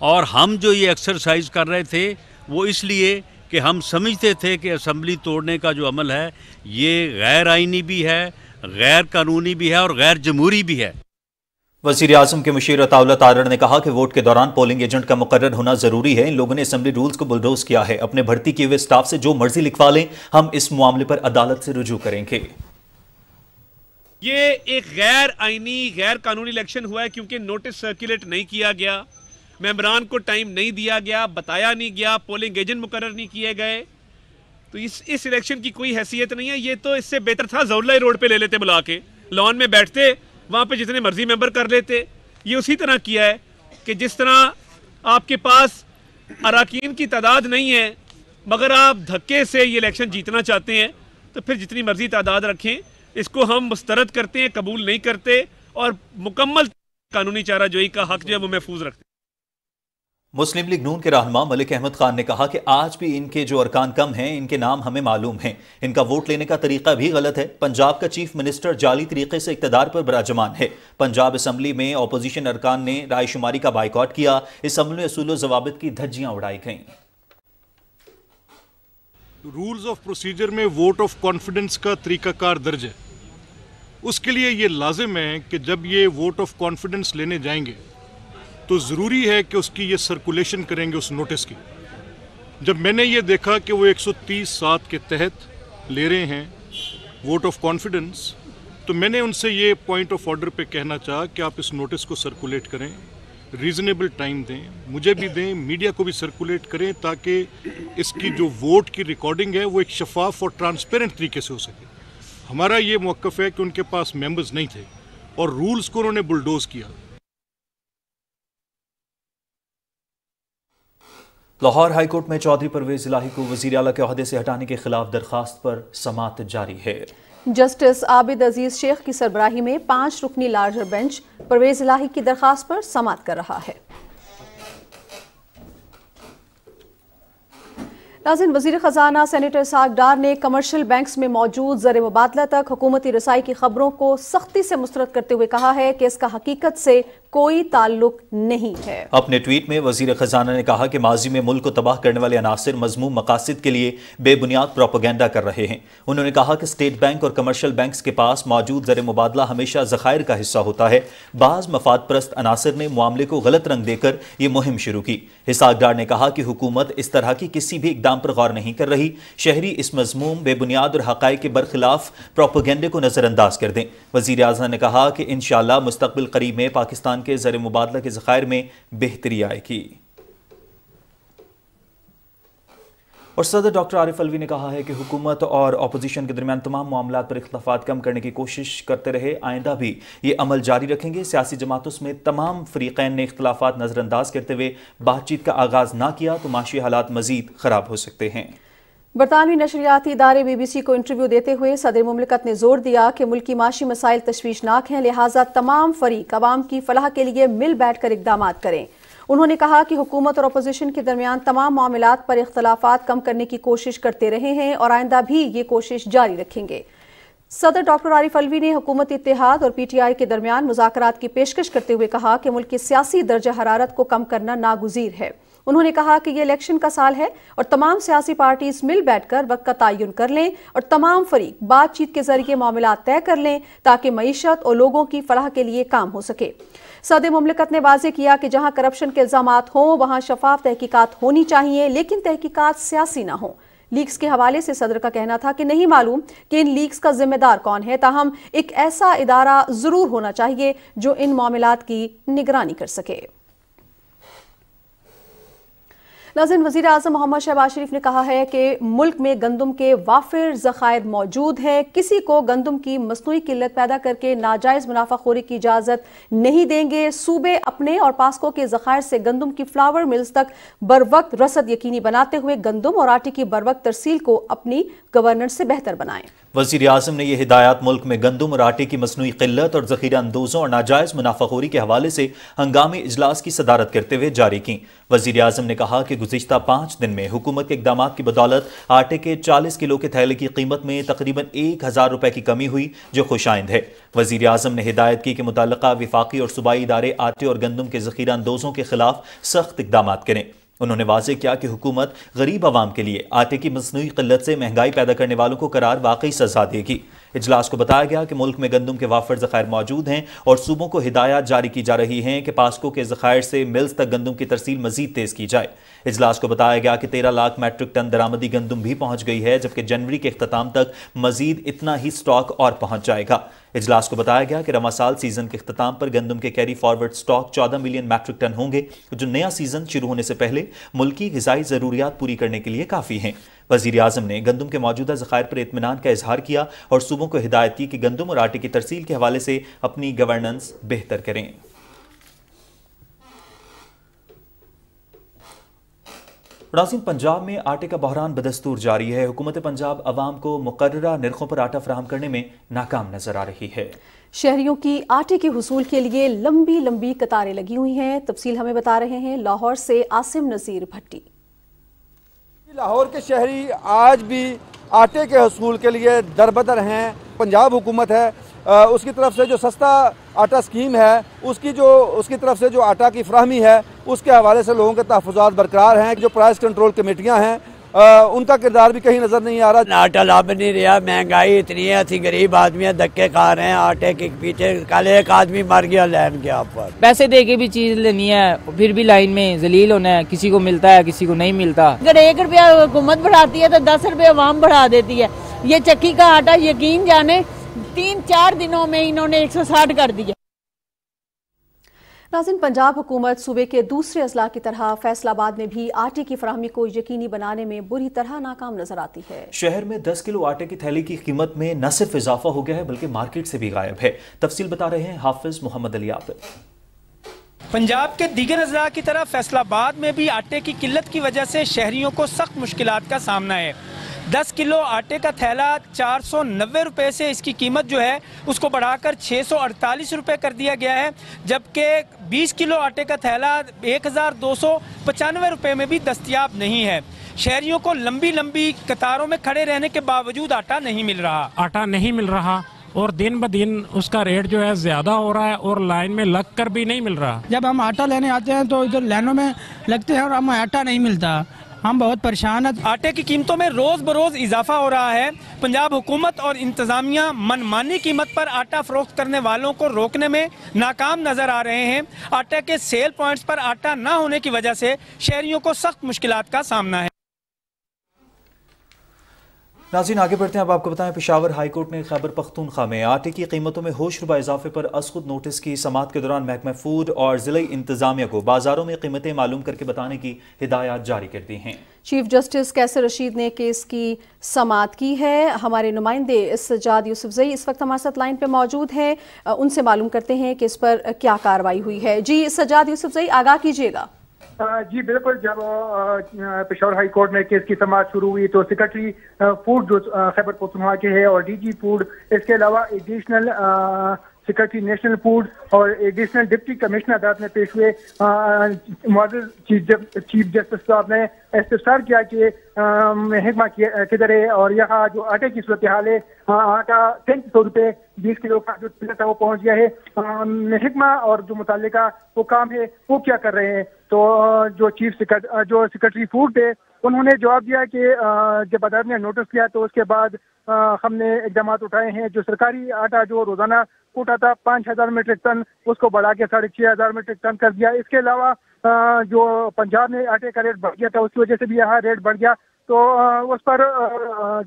اور ہم جو یہ ایکسرسائز کر رہے تھے وہ اس لیے کہ ہم سمجھتے تھے کہ اسمبلی توڑنے کا جو عمل ہے یہ غیر آئینی بھی ہے، غیر قانونی بھی ہے اور غیر جمہوری بھی ہے. وزیر اعظم کے مشیر عطاءاللہ تارڑ نے کہا کہ ووٹ کے دوران پولنگ ایجنٹ کا مقرر ہونا ضروری ہے. ان لوگوں نے اسمبلی رولز کو بلڈوز کیا ہے. اپنے بھرتی کیے ہوئے سٹاف سے جو مرضی لکھوا لیں، ہم اس معاملے پر عدالت سے رجوع کریں گے. یہ ایک غیر آئینی غیر قانونی الیکشن ہوا ہے کیونکہ نوٹس سرکولیٹ نہیں کیا گیا، ممبران کو ٹائم نہیں دیا گیا، بتایا نہیں گیا، پولنگ ایجنٹ مقرر نہیں کیے گئے. تو اس الیکشن کی کوئی حیثیت نہیں ہے. یہ تو اس سے بہتر تھا زولہ روڈ پہ لے لیتے، بلا کے لان میں بیٹھتے، وہاں پہ جتنے مرضی ممبر کر لیتے. یہ اسی طرح کیا ہے کہ جس طرح آپ کے پاس اراکین کی تعداد نہیں ہے مگر آپ دھکے سے یہ الیکشن جیتنا چاہتے ہیں، تو پھر جتنی مرضی تعداد رکھیں. اس کو ہم مسترد کرتے ہیں، قبول نہیں کرتے، اور مکمل قانونی چارہ جوئی کا حق جو ہے وہ محفوظ رکھتے ہیں. مسلم لیگ نون کے رہنما ملک احمد خان نے کہا کہ آج بھی ان کے جو ارکان کم ہیں، ان کے نام ہمیں معلوم ہیں، ان کا ووٹ لینے کا طریقہ بھی غلط ہے۔ پنجاب کا چیف منسٹر جعلی طریقے سے اقتدار پر براجمان ہے۔ پنجاب اسمبلی میں اپوزیشن ارکان نے رائے شماری کا بائیکاٹ کیا۔ اس عمل میں اصول و ضوابط کی دھجیاں اڑائی گئیں۔ رولز آف پروسیجر میں ووٹ آف کانفیڈنس کا طریقہ کار درج ہے۔ اس کے لیے یہ لازم ہے کہ جب یہ ووٹ آف کانفیڈنس لینے جائیں گے تو ضروری ہے کہ اس کی یہ سرکولیشن کریں گے اس نوٹس کی۔ جب میں نے یہ دیکھا کہ وہ 130(7) کے تحت لے رہے ہیں ووٹ آف کانفیڈنس، تو میں نے ان سے یہ پوائنٹ آف آرڈر پہ کہنا چاہا کہ آپ اس نوٹس کو سرکولیٹ کریں، ریزنیبل ٹائم دیں، مجھے بھی دیں، میڈیا کو بھی سرکولیٹ کریں، تاکہ اس کی جو ووٹ کی ریکارڈنگ ہے وہ ایک شفاف اور ٹرانسپیرنٹ طریقے سے ہو سکے۔ ہمارا یہ موقف ہے کہ ان کے پاس ممبرز نہیں تھے اور رولز کو انہوں نے بلڈوز کیا۔ لاہور ہائی کورٹ میں چودھری پرویز الہی کو وزیر اعلیٰ کے عہدے سے ہٹانے کے خلاف درخواست پر سماعت جاری ہے۔ جسٹس عابد عزیز شیخ کی سربراہی میں 5 رکنی لارجر بینچ پرویز الہی کی درخواست پر سماعت کر رہا ہے۔ ناظرین، وزیر خزانہ سینیٹر اسحاق ڈار نے کمرشل بینکس میں موجود زر مبادلہ تک حکومتی رسائی کی خبروں کو سختی سے مسترد کرتے ہوئے کہا ہے کہ اس کا حقیقت سے کوئی تعلق نہیں ہے۔ اپنے ٹویٹ میں وزیر خزانہ نے کہا کہ ماضی میں ملک کو تباہ کرنے والے عناصر مذموم مقاصد کے لیے بے بنیاد پروپیگنڈا کر رہے ہیں۔ انہوں نے کہا کہ اسٹیٹ بینک اور کمرشل بینکس کے پاس موجود زر مبادلہ ہمیشہ ذخائر کا حصہ ہوتا ہے۔ بعض مفاد پرست عناصر نے معاملے کو غلط رنگ دے کر یہ مہم شروع کی۔ اسحاق ڈار نے کہا کہ حکومت اس طرح کی کسی بھی اقدام پر غور نہیں کر رہی۔ شہری اس مذموم، بے بنیاد اور حقائق کے برخلاف پروپیگنڈے کو نظر انداز کر دیں۔ وزیر اعظم نے کہا کہ انشاءاللہ مستقبل قریب میں پاکستان کے زر مبادلہ کے ذخائر میں بہتری آئے گی۔ اور صدر ڈاکٹر عارف الوی نے کہا ہے کہ حکومت اور اپوزیشن کے درمیان تمام معاملات پر اختلافات کم کرنے کی کوشش کرتے رہے، آئندہ بھی یہ عمل جاری رکھیں گے۔ سیاسی جماعتوں میں تمام فریقین نے اختلافات نظر انداز کرتے ہوئے بات چیت کا آغاز نہ کیا تو معاشی حالات مزید خراب ہو سکتے ہیں۔ برطانوی نشریاتی ادارے BBC کو انٹرویو دیتے ہوئے صدر مملکت نے زور دیا کہ ملکی معاشی مسائل تشویشناک ہیں، لہٰذا تمام فریق عوام کی فلاح کے لیے مل بیٹھ کر اقدامات کریں۔ انہوں نے کہا کہ حکومت اور اپوزیشن کے درمیان تمام معاملات پر اختلافات کم کرنے کی کوشش کرتے رہے ہیں اور آئندہ بھی یہ کوشش جاری رکھیں گے۔ صدر ڈاکٹر عارف الوی نے حکومت اتحاد اور PTI کے درمیان مذاکرات کی پیشکش کرتے ہوئے کہا کہ ملک کی سیاسی درجہ حرارت کو کم کرنا ناگزیر ہے۔ انہوں نے کہا کہ یہ الیکشن کا سال ہے اور تمام سیاسی پارٹیز مل بیٹھ کر وقت کا تعین کر لیں اور تمام فریق بات چیت کے ذریعے معاملات طے کر لیں تاکہ معیشت اور لوگوں کی فلاح کے لیے کام ہو سکے۔ صدر مملکت نے واضح کیا کہ جہاں کرپشن کے الزامات ہوں وہاں شفاف تحقیقات ہونی چاہیے، لیکن تحقیقات سیاسی نہ ہوں۔ لیکس کے حوالے سے صدر کا کہنا تھا کہ نہیں معلوم کہ ان لیکس کا ذمہ دار کون ہے، تاہم ایک ایسا ادارہ ضرور ہونا چاہیے جو ان معاملات کی نگرانی کر سکے۔ ناظرین، وزیر اعظم محمد شہباز شریف نے کہا ہے کہ ملک میں گندم کے وافر ذخائر موجود ہیں، کسی کو گندم کی مصنوعی قلت پیدا کر کے ناجائز منافع خوری کی اجازت نہیں دیں گے۔ صوبے اپنے اور پاسکو کے ذخائر سے گندم کی فلاور ملز تک بروقت رسد یقینی بناتے ہوئے گندم اور آٹے کی بروقت ترسیل کو اپنی گورننس سے بہتر بنائیں۔ وزیر اعظم نے یہ ہدایات ملک میں گندم اور آٹے کی مصنوعی قلت اور ذخیرہ اندوزوں اور ناجائز منافع خوری کے حوالے سے ہنگامی اجلاس کی صدارت کرتے ہوئے جاری کی۔ وزیر اعظم نے کہا کہ گزشتہ 5 دن میں حکومت کے اقدامات کی بدولت آٹے کے 40 کلو کے تھیلے کی قیمت میں تقریباً 1000 روپے کی کمی ہوئی، جو خوش آئند ہے۔ وزیر اعظم نے ہدایت کی کہ متعلقہ وفاقی اور صوبائی ادارے آٹے اور گندم کے ذخیرہ اندوزوں کے خلاف سخت اقدامات کریں۔ انہوں نے واضح کیا کہ حکومت غریب عوام کے لیے آٹے کی مصنوعی قلت سے مہنگائی پیدا کرنے والوں کو قرار واقعی سزا دے گی۔ اجلاس کو بتایا گیا کہ ملک میں گندم کے وافر ذخائر موجود ہیں اور صوبوں کو ہدایات جاری کی جا رہی ہیں کہ پاسکو کے ذخائر سے ملز تک گندم کی ترسیل مزید تیز کی جائے۔ اجلاس کو بتایا گیا کہ 13 لاکھ میٹرک ٹن درآمدی گندم بھی پہنچ گئی ہے، جبکہ جنوری کے اختتام تک مزید اتنا ہی سٹاک اور پہنچ جائے گا۔ اجلاس کو بتایا گیا کہ رواں سال سیزن کے اختتام پر گندم کے carry forward stock 14 million metric ton ہوں گے، جو نیا سیزن شروع ہونے سے پہلے ملکی غذائی ضروریات پوری کرنے کے لیے کافی ہیں۔ وزیر اعظم نے گندم کے موجودہ ذخائر پر اطمینان کا اظہار کیا اور صوبوں کو ہدایت کی کہ گندم اور آٹے کی ترسیل کے حوالے سے اپنی گورننس بہتر کریں۔ नाज़रीन, पंजाब में आटे का बहरान बदस्तूर जारी है। हुकूमत पंजाब अवाम को मुकर्ररा निर्खों पर आटा फराहम करने में नाकाम नजर आ रही है। शहरियों की आटे के हुसूल के लिए लंबी लंबी कतारें लगी हुई हैं। तफसील हमें बता रहे हैं लाहौर से आसिम नज़ीर भट्टी। लाहौर के शहरी आज भी आटे के हसूल के लिए दरबदर हैं। पंजाब हुकूमत है उसकी तरफ से जो सस्ता आटा स्कीम है उसकी तरफ से जो आटा की फ्राहमी है उसके हवाले से लोगों के तहफ़्फ़ुज़ात बरकरार हैं। जो प्राइस कंट्रोल कमेटियां हैं उनका किरदार भी कहीं नज़र नहीं आ रहा। आटा लाभ नहीं रहा, महंगाई इतनी है, असी गरीब आदमी धक्के खा रहे हैं आटे के पीछे। कल एक आदमी मर गया लाइन के ऊपर, पैसे दे के भी चीज़ लेनी है, फिर भी लाइन में जलील होना है। किसी को मिलता है, किसी को नहीं मिलता। अगर 1 रुपया हुकूमत बढ़ाती है तो 10 रुपये अवाम बढ़ा देती है। ये चक्की का आटा यकीन जाने 3-4 दिनों में इन्होंने 160 कर दिया। नाज़रीन, पंजाब हुकूमत सूबे के दूसरे अजला की तरह फैसलाबाद में भी आटे की फराहमी को यकीनी बनाने में बुरी तरह नाकाम नजर आती है। शहर में 10 किलो आटे की थैली की कीमत में न सिर्फ इजाफा हो गया है बल्कि मार्केट से भी गायब है। तफसील बता रहे हैं हाफिज मोहम्मद अली आबिद। पंजाब के दीगर अजला की तरह फैसलाबाद में भी आटे की किल्लत की वजह से शहरियों को सख्त मुश्किलात का सामना है। 10 किलो आटे का थैला 490 रुपये से इसकी कीमत जो है उसको बढ़ाकर 648 रुपये कर दिया गया है, जबकि 20 किलो आटे का थैला 1295 रुपये में भी दस्तयाब नहीं है। शहरियों को लंबी लंबी कतारों में खड़े रहने के बावजूद आटा नहीं मिल रहा। आटा नहीं मिल रहा और दिन ब दिन उसका रेट जो है ज़्यादा हो रहा है और लाइन में लग कर भी नहीं मिल रहा। जब हम आटा लेने आते हैं तो इधर लाइनों में लगते हैं और हमें आटा नहीं मिलता, हम बहुत परेशान हैं। आटे की कीमतों में रोज बरोज इजाफा हो रहा है। पंजाब हुकूमत और इंतजामिया मनमानी कीमत पर आटा फरोख्त करने वालों को रोकने में नाकाम नजर आ रहे हैं। आटे के सेल पॉइंट्स पर आटा न होने की वजह से शहरियों को सख्त मुश्किलात का सामना है। नाज़रीन, आगे बढ़ते हैं। अब आपको बताएं, पेशावर हाई कोर्ट ने खैबर पख्तूनख्वा में आटे की कीमतों में होशरुबा इजाफे पर असखुद नोटिस की समाअत के दौरान महकमा फूड और ज़िला इंतजामिया को बाजारों में कीमतें मालूम करके बताने की हिदायत जारी कर दी हैं। चीफ जस्टिस कैसर रशीद ने केस की समाअत की है। हमारे नुमाइंदे सज्जाद यूसुफजई इस वक्त हमारे साथ लाइन पे मौजूद हैं, उनसे मालूम करते हैं कि इस पर क्या कार्रवाई हुई है। जी सज्जाद यूसुफजई, आगाह कीजिएगा। जी बिल्कुल, जब पेशावर हाई कोर्ट में केस की समाअत शुरू हुई तो सेक्रेटरी फूड जो खैबर पख्तूनख्वा के है और डीजी फूड, इसके अलावा एडिशनल सेक्रेटरी नेशनल फूड और एडिशनल डिप्टी कमिश्नर अदालत में पेश हुए मुअज़्ज़ज़ चीफ जस्टिस साहब ने इस्तफसार किया कि महकमा किधर है और यहाँ जो आटे की सूरत हाल है, आटा 300 रुपये 20 किलो का जो किल्लत है वो पहुँच गया है। महकमा और जो मुताल्लिका वो काम है वो क्या कर रहे हैं। तो जो सेक्रेटरी फूड थे उन्होंने जवाब दिया कि जब अदालत ने नोटिस किया तो उसके बाद हमने इक़दाम उठाए हैं। जो सरकारी आटा जो रोजाना कोटा था 5000 मीट्रिक टन, उसको बढ़ा के 6500 मीट्रिक टन कर दिया। इसके अलावा जो पंजाब में आटे का रेट बढ़ गया था उसकी वजह से भी यहाँ रेट बढ़ गया। तो उस पर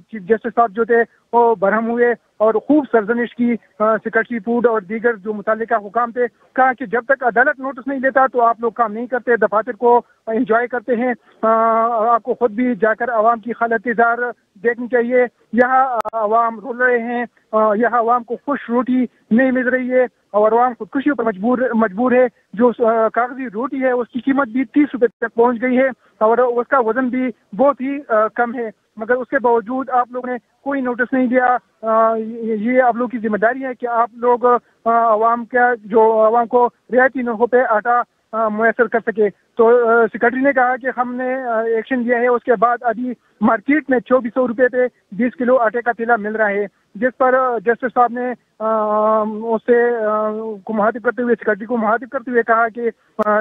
चीफ जस्टिस साहब जो थे वो बरहम हुए और खूब सरजनिश की सेक्रेटरी फूड और दीगर जो मुताल्लिका हुकाम थे। कहा कि जब तक अदालत नोटिस नहीं लेता तो आप लोग काम नहीं करते, दफातर को एंजॉय करते हैं, आपको खुद भी जाकर आवाम की हालत-ए-ज़ार देखनी चाहिए। यहाँ आवाम रो रहे हैं, यहाँ आवाम को खुश रोटी नहीं मिल रही है और आवाम खुदकुशी पर मजबूर है। जो कागजी रोटी है उसकी कीमत भी 30 रुपये तक पहुँच गई है और उसका वजन भी बहुत ही कम है, मगर उसके बावजूद आप लोगों ने कोई नोटिस नहीं दिया। ये आप लोग की जिम्मेदारी है कि आप लोग आवाम को रियायती नरखों पे आटा मुयसर कर सके। तो सेक्रेटरी ने कहा कि हमने एक्शन लिया है। उसके बाद अभी मार्केट में 2400 रुपये पे 20 किलो आटे का थैला मिल रहा है, जिस पर जस्टिस साहब ने उससे को मुखातिब करते हुए सेक्रेटरी को मुखातिब करते हुए कहा कि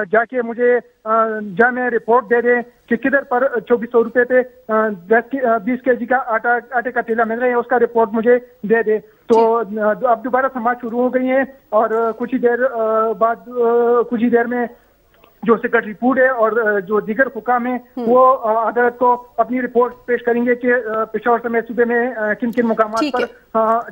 जाके मुझे जामे रिपोर्ट दे दें कि किधर पर 2400 रुपये पे 20 केजी का आटे का थैला मिल रहा है, उसका रिपोर्ट मुझे दे दे। तो अब दोबारा समाअत शुरू हो गई है और कुछ ही देर में जो सेक्रेटरी फूड है और जो दीगर हुकाम है वो अदालत को अपनी रिपोर्ट पेश करेंगे कि पेशावर समेत सूबे में किन किन मुकामात पर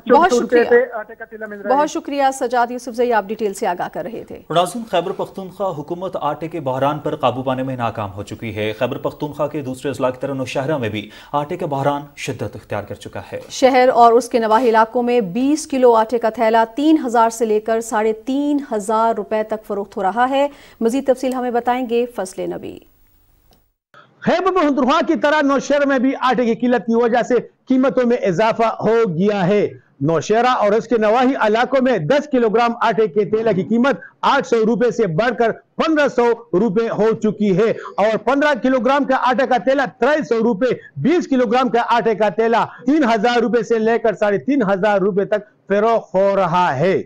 2400 रुपये पे आटे का थैला मिल रहा है। बहुत शुक्रिया सजाद यूसुफजई, आप डिटेल से आगाह कर रहे थे। नाज़रीन, खैबर पख्तूनख्वा हुकूमत आटे के बहरान पर काबू पाने में नाकाम हो चुकी है। खैबर पख्तूनख्वा के दूसरे अजला की तरह नौशहरा में भी आटे का बहरान शिद्दत इख्तियार कर चुका है। शहर और उसके नवाही इलाकों में 20 किलो आटे का थैला 3000 से लेकर 3500 रुपए तक फरोख्त हो रहा है। मजीद तफसील हमें बताएंगे फजले नबी। खैबर पख्तूनख्वा की तरह नौशहरा में भी आटे की किल्लत की वजह से कीमतों में इजाफा हो गया है। नौशहरा और इसके नवाही इलाकों में 10 किलोग्राम आटे के तेल की कीमत 800 रुपए से बढ़कर 1500 रुपए हो चुकी है और 15 किलोग्राम का आटे का तेला 350 रुपए, 20 किलोग्राम का आटे का तेला 3000 रुपए से लेकर 3500 रुपए तक फरोख्त हो रहा है।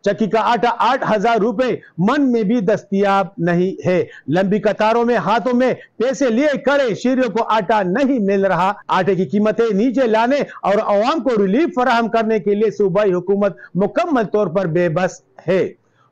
चक्की का आटा 8000 रुपए मन में भी दस्तयाब नहीं है। लंबी कतारों में हाथों में पैसे लिए खड़े शहरियों को आटा नहीं मिल रहा। आटे की कीमतें नीचे लाने और अवाम को रिलीफ फराहम करने के लिए सूबाई हुकूमत मुकम्मल तौर पर बेबस है।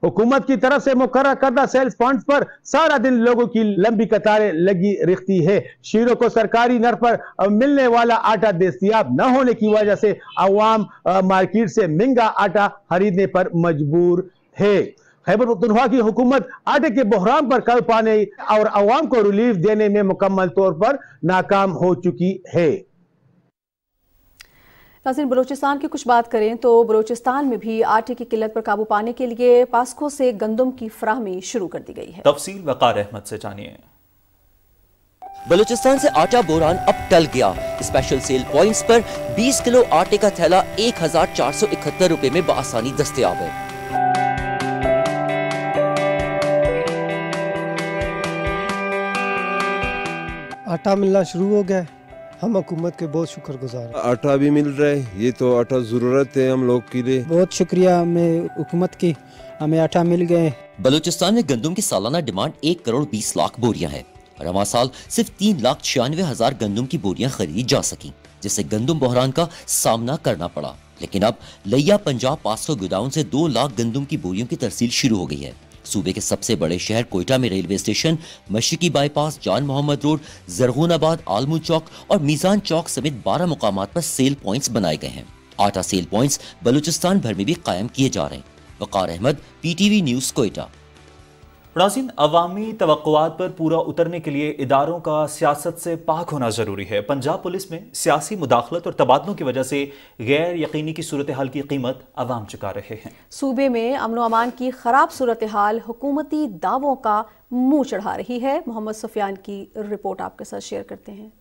हुकूमत की तरफ से मुकर्रर करदा सेल्स पॉइंट्स पर सारा दिन लोगों की लंबी कतारें लगी रहती है। शहरों को सरकारी दर पर मिलने वाला आटा दस्तयाब न होने की वजह से अवाम मार्केट से महंगा आटा खरीदने पर मजबूर है। खैबर पख्तूनख्वा की हुकूमत आटे के बहरान पर काबू पाने और अवाम को रिलीफ देने में मुकम्मल तौर पर नाकाम हो चुकी है। नाज़रीन, बलूचिस्तान की कुछ बात करें तो बलूचिस्तान में भी आटे की किल्लत पर काबू पाने के लिए पास्को से गंदम की फराहमी शुरू कर दी गई है। तफसील वकार अहमद से जानिए। बलूचिस्तान से आटा बोरान अब टल गया। स्पेशल सेल पॉइंट्स पर 20 किलो आटे का थैला 1471 रुपए में बआसानी दस्तयाब है। आटा मिलना शुरू हो गया, हम हुकूमत के बहुत शुक्रगुजार। आटा भी मिल रहा है, ये तो आटा जरूरत है हम लोग के लिए। बहुत शुक्रिया हमें हुकूमत की, हमें आटा मिल गए। बलूचिस्तान में गंदम की सालाना डिमांड 1 करोड़ 20 लाख बोरियां है। रवा साल सिर्फ 3,96,000 गंदम की बोरियां खरीदी जा सकी, जिससे गंदम बहरान का सामना करना पड़ा। लेकिन अब लिया पंजाब पास्को गोडाउन से 2 लाख गंदम की बोरियों की तरसील शुरू हो गई है। सूबे के सबसे बड़े शहर कोयटा में रेलवे स्टेशन, मशरिकी बाईपास, जान मोहम्मद रोड, जरगुनाबाद, आलमू चौक और मीजान चौक समेत 12 मुकामात पर सेल पॉइंट्स बनाए गए हैं। आटा सेल पॉइंट्स बलूचिस्तान भर में भी कायम किए जा रहे हैं। वकार अहमद, PTV न्यूज़, कोयटा। नाज़रीन, अवामी तवक्कुआत पर पूरा उतरने के लिए इदारों का सियासत से पाक होना ज़रूरी है। पंजाब पुलिस में सियासी मुदाखलत और तबादलों की वजह से गैर यकीनी की सूरत हाल की कीमत अवाम चुका रहे हैं। सूबे में अमन अमान की खराब सूरत हाल हुकूमती दावों का मुंह चढ़ा रही है। मोहम्मद सुफियान की रिपोर्ट आपके साथ शेयर करते हैं।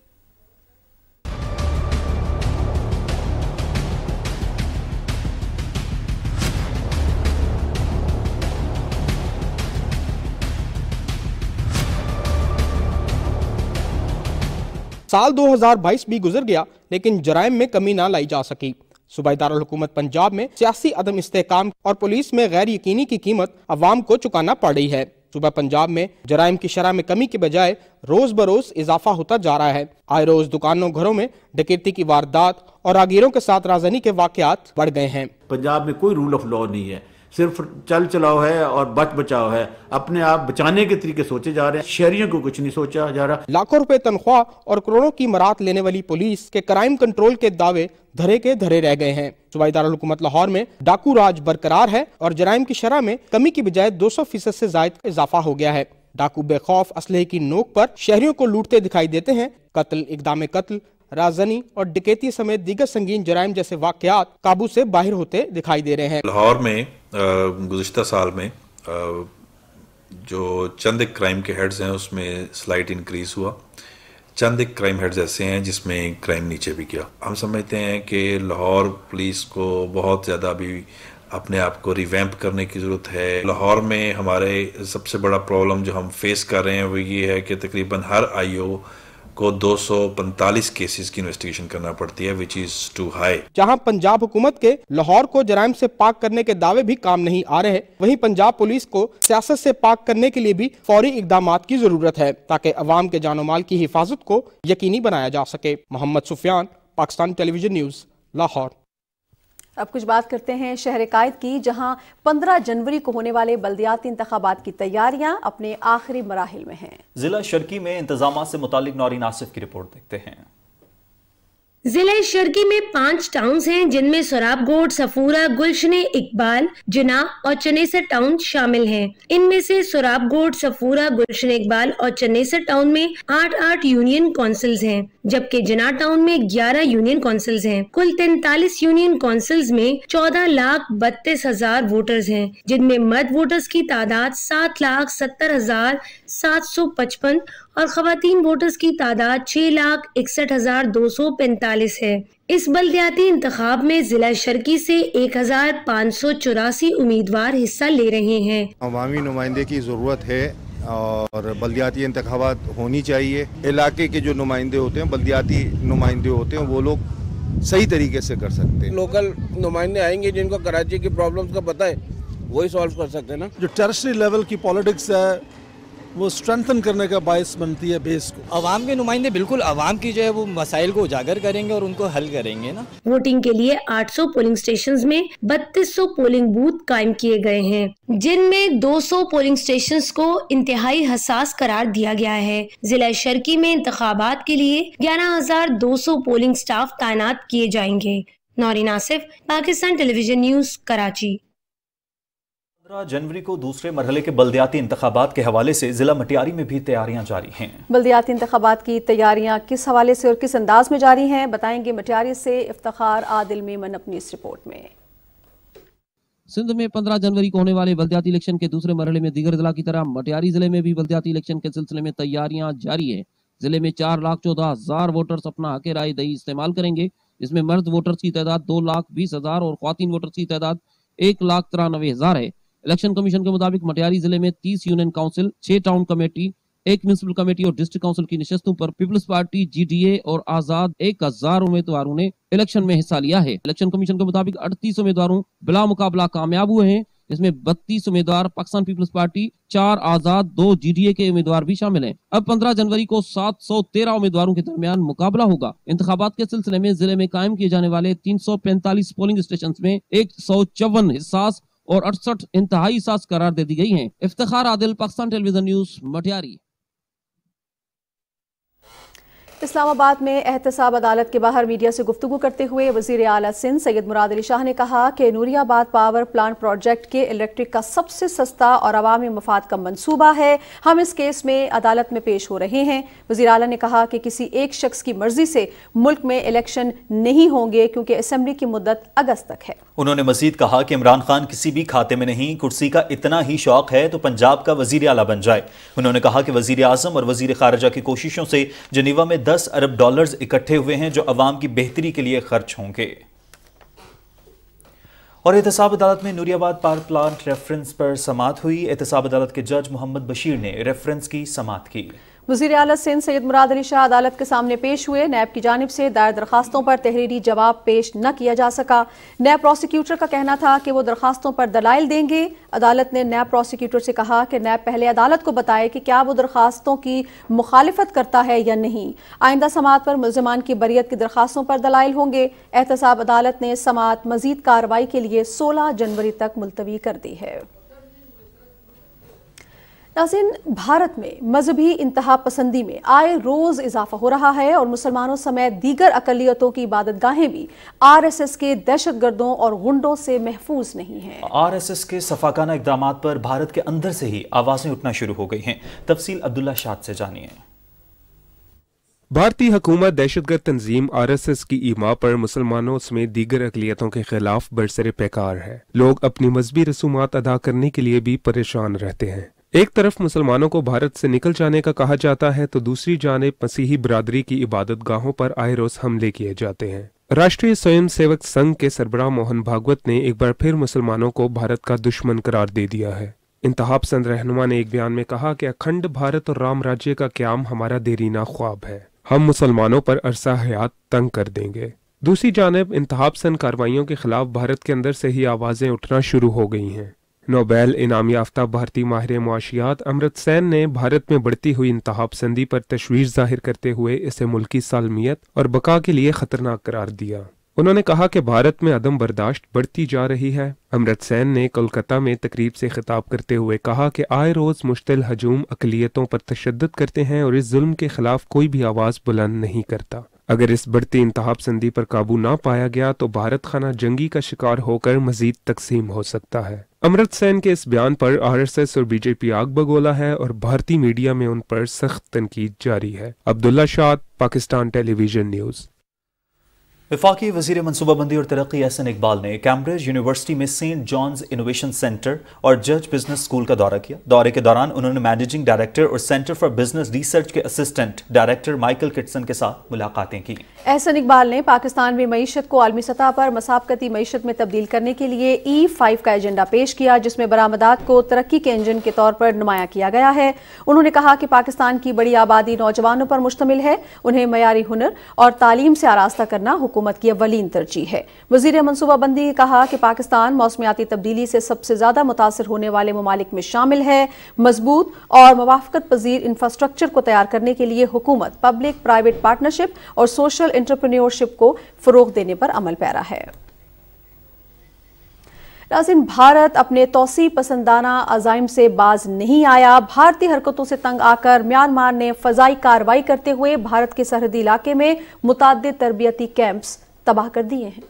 साल 2022 भी गुजर गया लेकिन जराइम में कमी ना लाई जा सकी। सूबाई दारुल हुकूमत पंजाब में सियासी अदम इस्तेहकाम और पुलिस में गैर यकीनी की कीमत अवाम को चुकाना पड़ रही है। सूबा पंजाब में जराइम की शरह में कमी के बजाय रोज बरोज इजाफा होता जा रहा है। आए रोज दुकानों घरों में डकैती की वारदात और राहगीरों के साथ राजनी के वाकयात बढ़ गए हैं। पंजाब में कोई रूल ऑफ लॉ नहीं है, सिर्फ चल चलाओ है और बच बचाओ है। अपने आप बचाने के तरीके सोचे जा रहे हैं, शहरियों को कुछ नहीं सोचा जा रहा। लाखों रुपए तनख्वाह और करोड़ों की मरात लेने वाली पुलिस के क्राइम कंट्रोल के दावे धरे के धरे रह गए हैं। सूबाई दारुल हुकूमत लाहौर में डाकू राज बरकरार है और जराइम की शरह में कमी की बजाय 200% से ज्यादा इजाफा हो गया है। डाकू बेखौफ असलहे की नोक पर शहरियों को लूटते दिखाई देते हैं। कत्ल, इक़दाम कत्ल, राजनी और डकैती समेत दीगर संगीन जराइम जैसे वाकयात काबू से बाहर होते दिखाई दे रहे हैं। लाहौर में गुज़िश्ता साल में जो चंद एक क्राइम के हेड्स हैं उसमें स्लाइट इंक्रीज हुआ। चंद एक क्राइम हेड्स ऐसे हैं जिसमें क्राइम नीचे भी गया। हम समझते हैं कि लाहौर पुलिस को बहुत ज़्यादा अभी अपने आप को रिवैम्प करने की ज़रूरत है। लाहौर में हमारे सबसे बड़ा प्रॉब्लम जो हम फेस कर रहे हैं वो ये है कि तकरीबन हर IO को 245 केसेस की इन्वेस्टिगेशन करना पड़ती है, विच इज टू हाई। जहां पंजाब हुकूमत के लाहौर को जराइम से पाक करने के दावे भी काम नहीं आ रहे, वहीं पंजाब पुलिस को सियासत से पाक करने के लिए भी फौरी इक़दामात की जरूरत है ताकि अवाम के जानो माल की हिफाजत को यकीनी बनाया जा सके। Mohammad Sufiyan, Pakistan television news, Lahore. अब कुछ बात करते हैं शहर कायद की, जहां 15 जनवरी को होने वाले बल्दियाती इंतखाबात की तैयारियां अपने आखिरी मराहिल में हैं। जिला शर्की में इंतजामात से मुतालिक नौरीन आसिफ की रिपोर्ट देखते हैं। ضلع شرکی میں 5 ٹاؤنز ہیں جن میں سوراب گوٹ، صفورہ، گلشن اقبال، جناح اور چنیسر ٹاؤن شامل ہیں۔ ان میں سے سوراب گوٹ، صفورہ، گلشن اقبال اور چنیسر ٹاؤن میں 8 یونین کونسلز ہیں، جبکہ جناح ٹاؤن میں 11 یونین کونسلز ہیں۔ کل 43 یونین کونسلز میں 14,32,000 ووٹرز ہیں، جن میں مرد ووٹرز کی تعداد 7,70,755 اور خواتین ووٹرز کی تعداد 6,61,245 ہے۔ اس بلدیاتی انتخاب میں ضلع شرکی سے 1,584 امیدوار حصہ لے رہے ہیں۔ عوامی نمائندے کی ضرورت ہے اور بلدیاتی انتخابات ہونی چاہیے۔ علاقے کے جو نمائندے ہوتے ہیں، بلدیاتی نمائندے ہوتے ہیں، وہ لوگ صحیح طریقے سے کر سکتے ہیں۔ لوکل نمائندے آئیں گے جن کو کراچی کی پرابلمز کا پتہ ہے، وہی سالو کر سکتے ہیں نا۔ جو ٹیرسٹری لیول کی پالیٹکس ہے وہ اسٹرینتھن کرنے کا باعث بنتی ہے بیس کو۔ عوام کے نمائندے بالکل عوام کی جو ہے وہ مسائل کو اجاگر کریں گے اور ان کو حل کریں گے نا۔ ووٹنگ کے لیے 800 پولنگ سٹیشنز میں 3200 پولنگ بوتھ قائم کیے گئے ہیں، جن میں 200 پولنگ سٹیشنز کو انتہائی حساس قرار دیا گیا ہے۔ ضلع شرکی میں انتخابات کے لیے 11,200 پولنگ سٹاف تعینات کیے جائیں گے۔ نورین آصف، پاکستان ٹیلی ویژن نیوز، کراچی۔ 15 جنوری کو دوسرے مرحلے کے بلدیاتی انتخابات کے حوالے سے ضلع مٹیاری میں بھی تیاریاں جاری ہیں۔ بلدیاتی انتخابات کی تیاریاں کس حوالے سے اور کس انداز میں جاری ہیں، بتائیں گے مٹیاری سے افتخار عادل میمن اپنی اس رپورٹ میں۔ سندھ میں 15 جنوری کو ہونے والے بلدیاتی الیکشن کے دوسرے مرحلے میں دیگر ضلع کی طرح مٹیاری ضلع میں بھی بلدیاتی الیکشن کے سلسلے میں تیاریاں جاری ہیں۔ ضلع میں 4,14,000 ووٹرز اپنا حق رائے دہی استعمال کریں گے۔ اس میں مرد ووٹرز کی تعداد 2,20,000 اور خواتین ووٹرز کی تعداد 1,93,000 ہے۔ الیکشن کمیشن کے مطابق مٹیاری ضلع میں 30 union council, 6 town committee, 1 municipal committee اور ڈسٹرکٹ کاؤنسل کی نشستوں پر پیپلز پارٹی، GDA اور آزاد 1,000 امیدواروں نے الیکشن میں حصہ لیا ہے۔ الیکشن کمیشن کے مطابق 38 امیدواروں بلا مقابلہ کامیاب ہوئے ہیں، جس میں 32 امیدوار پاکستان پیپلز پارٹی، 4 آزاد، 2 GDA کے امیدوار بھی شامل ہیں۔ اب 15 جنوری کو 713 امیدواروں کے درمیان مقابلہ ہوگا۔ انتخابات کے سلسلے میں ضلع میں قائم کیے جانے والے 345 پولنگ اسٹیشنز میں 154 حساس اور 68 انتہائی حساس قرار دے دی گئی ہیں۔ افتخار عادل، پاکستان ٹیلی ویژن نیوز، مٹیاری۔ اسلام آباد میں احتساب عدالت کے باہر میڈیا سے گفتگو کرتے ہوئے وزیر اعلیٰ سندھ سید مراد علی شاہ نے کہا کہ نوری آباد پاور پلانٹ پروجیکٹ کے الیکٹرک کا سب سے سستا اور عوامی مفاد کا منصوبہ ہے۔ ہم اس کیس میں عدالت میں پیش ہو رہے ہیں۔ وزیر اعلیٰ نے کہا کہ کسی ایک شخص کی مرضی سے ملک میں الیکشن نہیں ہوں گے کیونکہ اسمبلی کی مدت اگست تک ہے۔ انہوں نے مزید کہا کہ عمران خان کسی بھی کھاتے میں نہیں، کرسی کا اتنا ہی شوق ہے تو پنجاب کا وزیر اعلیٰ بن جائے۔ انہوں نے کہا کہ وزیر اعظم اور وزیر خارجہ کی کوششوں سے جنیوا میں 10 ارب ڈالرز اکٹھے ہوئے ہیں جو عوام کی بہتری کے لیے خرچ ہوں گے۔ اور احتساب عدالت میں نوری آباد پاور پلانٹ ریفرنس پر سماعت ہوئی۔ احتساب عدالت کے جج محمد بشیر نے ریفرنس کی سماعت کی۔ وزیر اعلیٰ سندھ سید مراد علی شاہ عدالت کے سامنے پیش ہوئے۔ نیب کی جانب سے دائر درخواستوں پر تحریری جواب پیش نہ کیا جا سکا۔ نیب پروسیکیوٹر کا کہنا تھا کہ وہ درخواستوں پر دلائل دیں گے۔ عدالت نے نیب پروسیکیوٹر سے کہا کہ نیب پہلے عدالت کو بتائے کہ کیا وہ درخواستوں کی مخالفت کرتا ہے یا نہیں۔ آئندہ سماعت پر ملزمان کی بریت کی درخواستوں پر دلائل ہوں گے۔ احتساب عدالت نے سماعت مزید کارروائی کے لیے 16 جنوری تک ملتوی کر دی ہے۔ ناظرین، بھارت میں مذہبی انتہا پسندی میں آئے روز اضافہ ہو رہا ہے اور مسلمانوں سمیت دیگر اقلیتوں کی عبادت گاہیں بھی RSS کے دہشت گردوں اور غنڈوں سے محفوظ نہیں ہیں۔ RSS کے صفاقانہ اقدامات پر بھارت کے اندر سے ہی آوازیں اٹھنا شروع ہو گئی ہیں۔ تفصیل عبداللہ شاد سے جانیے۔ بھارتی حکومت دہشت گرد تنظیم RSS کی ایما پر مسلمانوں سمیت دیگر اقلیتوں کے خلاف برسر پیکار ہے۔ لوگ اپنی مذہبی رسومات ادا کرنے کے لیے بھی پریشان رہتے ہیں۔ ایک طرف مسلمانوں کو بھارت سے نکل جانے کا کہا جاتا ہے تو دوسری جانب مسیحی برادری کی عبادت گاہوں پر آئے روز حملے کیے جاتے ہیں۔ راشٹریہ سوئم سیوک سنگھ کے سربراہ موہن بھاگوت نے ایک بار پھر مسلمانوں کو بھارت کا دشمن قرار دے دیا ہے۔ انتہا پسند رہنما نے ایک بیان میں کہا کہ اکھنڈ بھارت اور رام راجیہ کا قیام ہمارا دیرینہ خواب ہے، ہم مسلمانوں پر عرصہ حیات تنگ کر دیں گے۔ دوسری جانب انتہا پسند کارروائیوں کے خلاف بھارت کے اندر سے ہی آوازیں اٹھنا شروع ہو گئی ہیں۔ نوبیل انعام یافتہ بھارتی ماہر معاشیات امرت سین نے بھارت میں بڑھتی ہوئی انتہا پسندی پر تشویش ظاہر کرتے ہوئے اسے ملکی سالمیت اور بقا کے لیے خطرناک قرار دیا۔ انہوں نے کہا کہ بھارت میں عدم برداشت بڑھتی جا رہی ہے۔ امرت سین نے کولکتہ میں تقریب سے خطاب کرتے ہوئے کہا کہ آئے روز مشتعل ہجوم اقلیتوں پر تشدد کرتے ہیں اور اس ظلم کے خلاف کوئی بھی آواز بلند نہیں کرتا۔ अगर इस बढ़ती इंतहा पसंदी पर काबू ना पाया गया तो भारत खाना जंगी का शिकार होकर मजीद तकसीम हो सकता है। अमृत सेन के इस बयान पर RSS और BJP आग बगोला है और भारतीय मीडिया में उन पर सख्त तनकीद जारी है। अब्दुल्ला शाद, पाकिस्तान टेलीविजन न्यूज़। वफाकी वज़ीर मनसूबाबंदी और तरक्की एहसन इकबाल ने कैम्ब्रिज यूनिवर्सिटी में सेंट जॉन्स इनोवेशन सेंटर और जज बिजनेस स्कूल का दौरा किया। दौरे के दौरान उन्होंने मैनेजिंग डायरेक्टर और सेंटर फॉर बिजनेस रिसर्च के असिस्टेंट डायरेक्टर माइकल किटसन के साथ मुलाकातें की। एहसन इकबाल ने पाकिस्तान में मईशत को आलमी सतह पर मसाबकती मईशत में तब्दील करने के लिए E5 का एजेंडा पेश किया, जिसमें बरामदात को तरक्की के इंजन के तौर पर नुमाया किया गया है। उन्होंने कहा कि पाकिस्तान की बड़ी आबादी नौजवानों पर मुश्तमिल है, उन्हें मयारी हुनर और तालीम से आरास्ता करना हुकूमत की अव्वलीन तरजीह है। वज़ीर मनसूबाबंदी ने कहा कि पाकिस्तान मौसमियाती तब्दीली से सबसे ज्यादा मुतासिर होने वाले ममालिक में शामिल है। मजबूत और मुवाफकत पजीर इंफ्रास्ट्रक्चर को तैयार करने के लिए हुकूमत पब्लिक प्राइवेट पार्टनरशिप और सोशल एंटरप्रेन्योरशिप को फरोग देने पर अमल पैरा है। नाज़रीन, भारत अपने तौसी पसंदाना अज़ाइम से बाज नहीं आया। भारतीय हरकतों से तंग आकर म्यांमार ने फजाई कार्रवाई करते हुए भारत के सरहदी इलाके में मुताद्दिद तरबियती कैंप्स तबाह कर दिए हैं।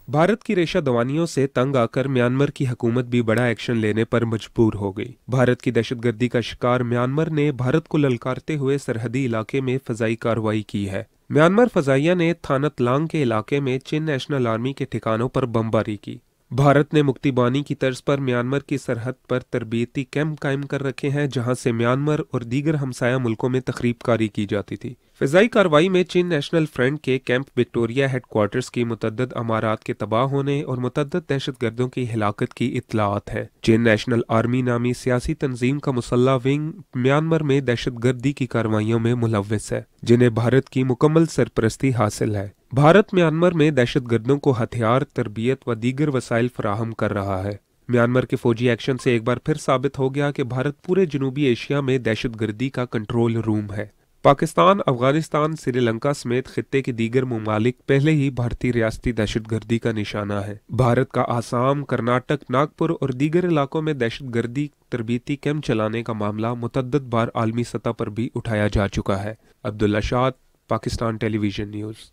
भारत की रेशा दवानियों से तंग आकर म्यांमार की हुकूमत भी बड़ा एक्शन लेने पर मजबूर हो गई। भारत की दहशतगर्दी का शिकार म्यांमार ने भारत को ललकारते हुए सरहदी इलाके में फजाई कार्रवाई की है। म्यांमार फजाइया ने थानत लांग के इलाके में चीन नेशनल आर्मी के ठिकानों पर बमबारी की। भारत ने मुक्तिबानी की तर्ज पर म्यांमार की सरहद पर तरबियती कैंप कायम कर रखे हैं, जहां से म्यांमार और दीगर हमसाया मुल्कों में तखरीबकारी की जाती थी। फिजाई कार्रवाई में चीन नेशनल फ्रंट के कैंप विक्टोरिया हेडक्वार्टर्स की मुतद्दद अमारात के तबाह होने और मुतद्दद दहशतगर्दों की हिलाकत की इत्तलात है। चीन नेशनल आर्मी नामी सियासी तंजीम का मुसल्ला विंग म्यांमार में दहशतगर्दी की कार्रवाइयों में मुलव्विस है, जिन्हें भारत की मुकम्मल सरपरस्ती हासिल है। भारत म्यांमार में दहशतगर्दों को हथियार, तरबियत व दीगर वसाइल फराहम कर रहा है। म्यांमार के फौजी एक्शन से एक बार फिर साबित हो गया कि भारत पूरे जनूबी एशिया में दहशतगर्दी का कंट्रोल रूम है। पाकिस्तान, अफगानिस्तान, श्रीलंका समेत खित्ते के दीगर ममालिक पहले ही भारतीय रियासती दहशतगर्दी का निशाना है। भारत का आसाम, कर्नाटक, नागपुर और दीगर इलाकों में दहशतगर्दी तरबीती कैंप चलाने का मामला मुतअद्दिद बार आलमी सतह पर भी उठाया जा चुका है। अब्दुल्ला शाद, पाकिस्तान टेलीविजन न्यूज़।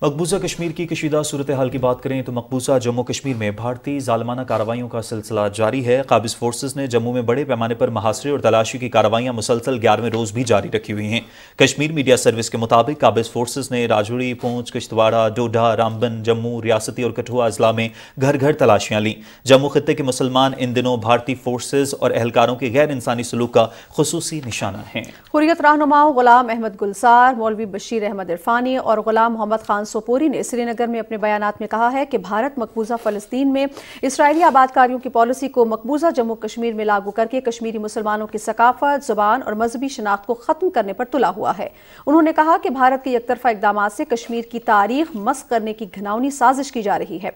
मकबूजा कश्मीर की कशीदा सूरत हाल की बात करें तो मकबूजा जम्मू कश्मीर में भारतीय जालिमाना कार्रवाइयों का सिलसिला जारी है। काबिज फोर्सेस ने जम्मू में बड़े पैमाने पर मुहासरे और तलाशी की कार्रवाइयां मुसलसल 11वें रोज भी जारी रखी हुई हैं। कश्मीर मीडिया सर्विस के मुताबिक काबिज फोर्सेस ने राजौरी, पूंछ, किश्तवाड़ा, डोडा, रामबन, जम्मू, रियासती और कठुआ अजला में घर घर तलाशियां लीं। जम्मू खित्ते के मुसलमान इन दिनों भारतीय फोर्सेस और एहलकारों के गैर इंसानी सलूक का खुसूसी निशाना है। हुर्रियत रहनुमाओं गुलाम अहमद गुलजार, मौलवी बशीर अहमद इरफानी और गुलाम मोहम्मद खान सोपोरी ने श्रीनगर में अपने बयानात में कहा है कि भारत मकबूजा फलस्तीन में इसराइली आबादकारियों की पॉलिसी को मकबूजा जम्मू कश्मीर में लागू करके कश्मीरी मुसलमानों की सकाफत, जुबान और मजहबी शनाख्त को खत्म करने पर तुला हुआ है। उन्होंने कहा कि भारत के एकतरफा इकदामात से कश्मीर की तारीख मस्ख करने की घिनौनी साजिश की जा रही है।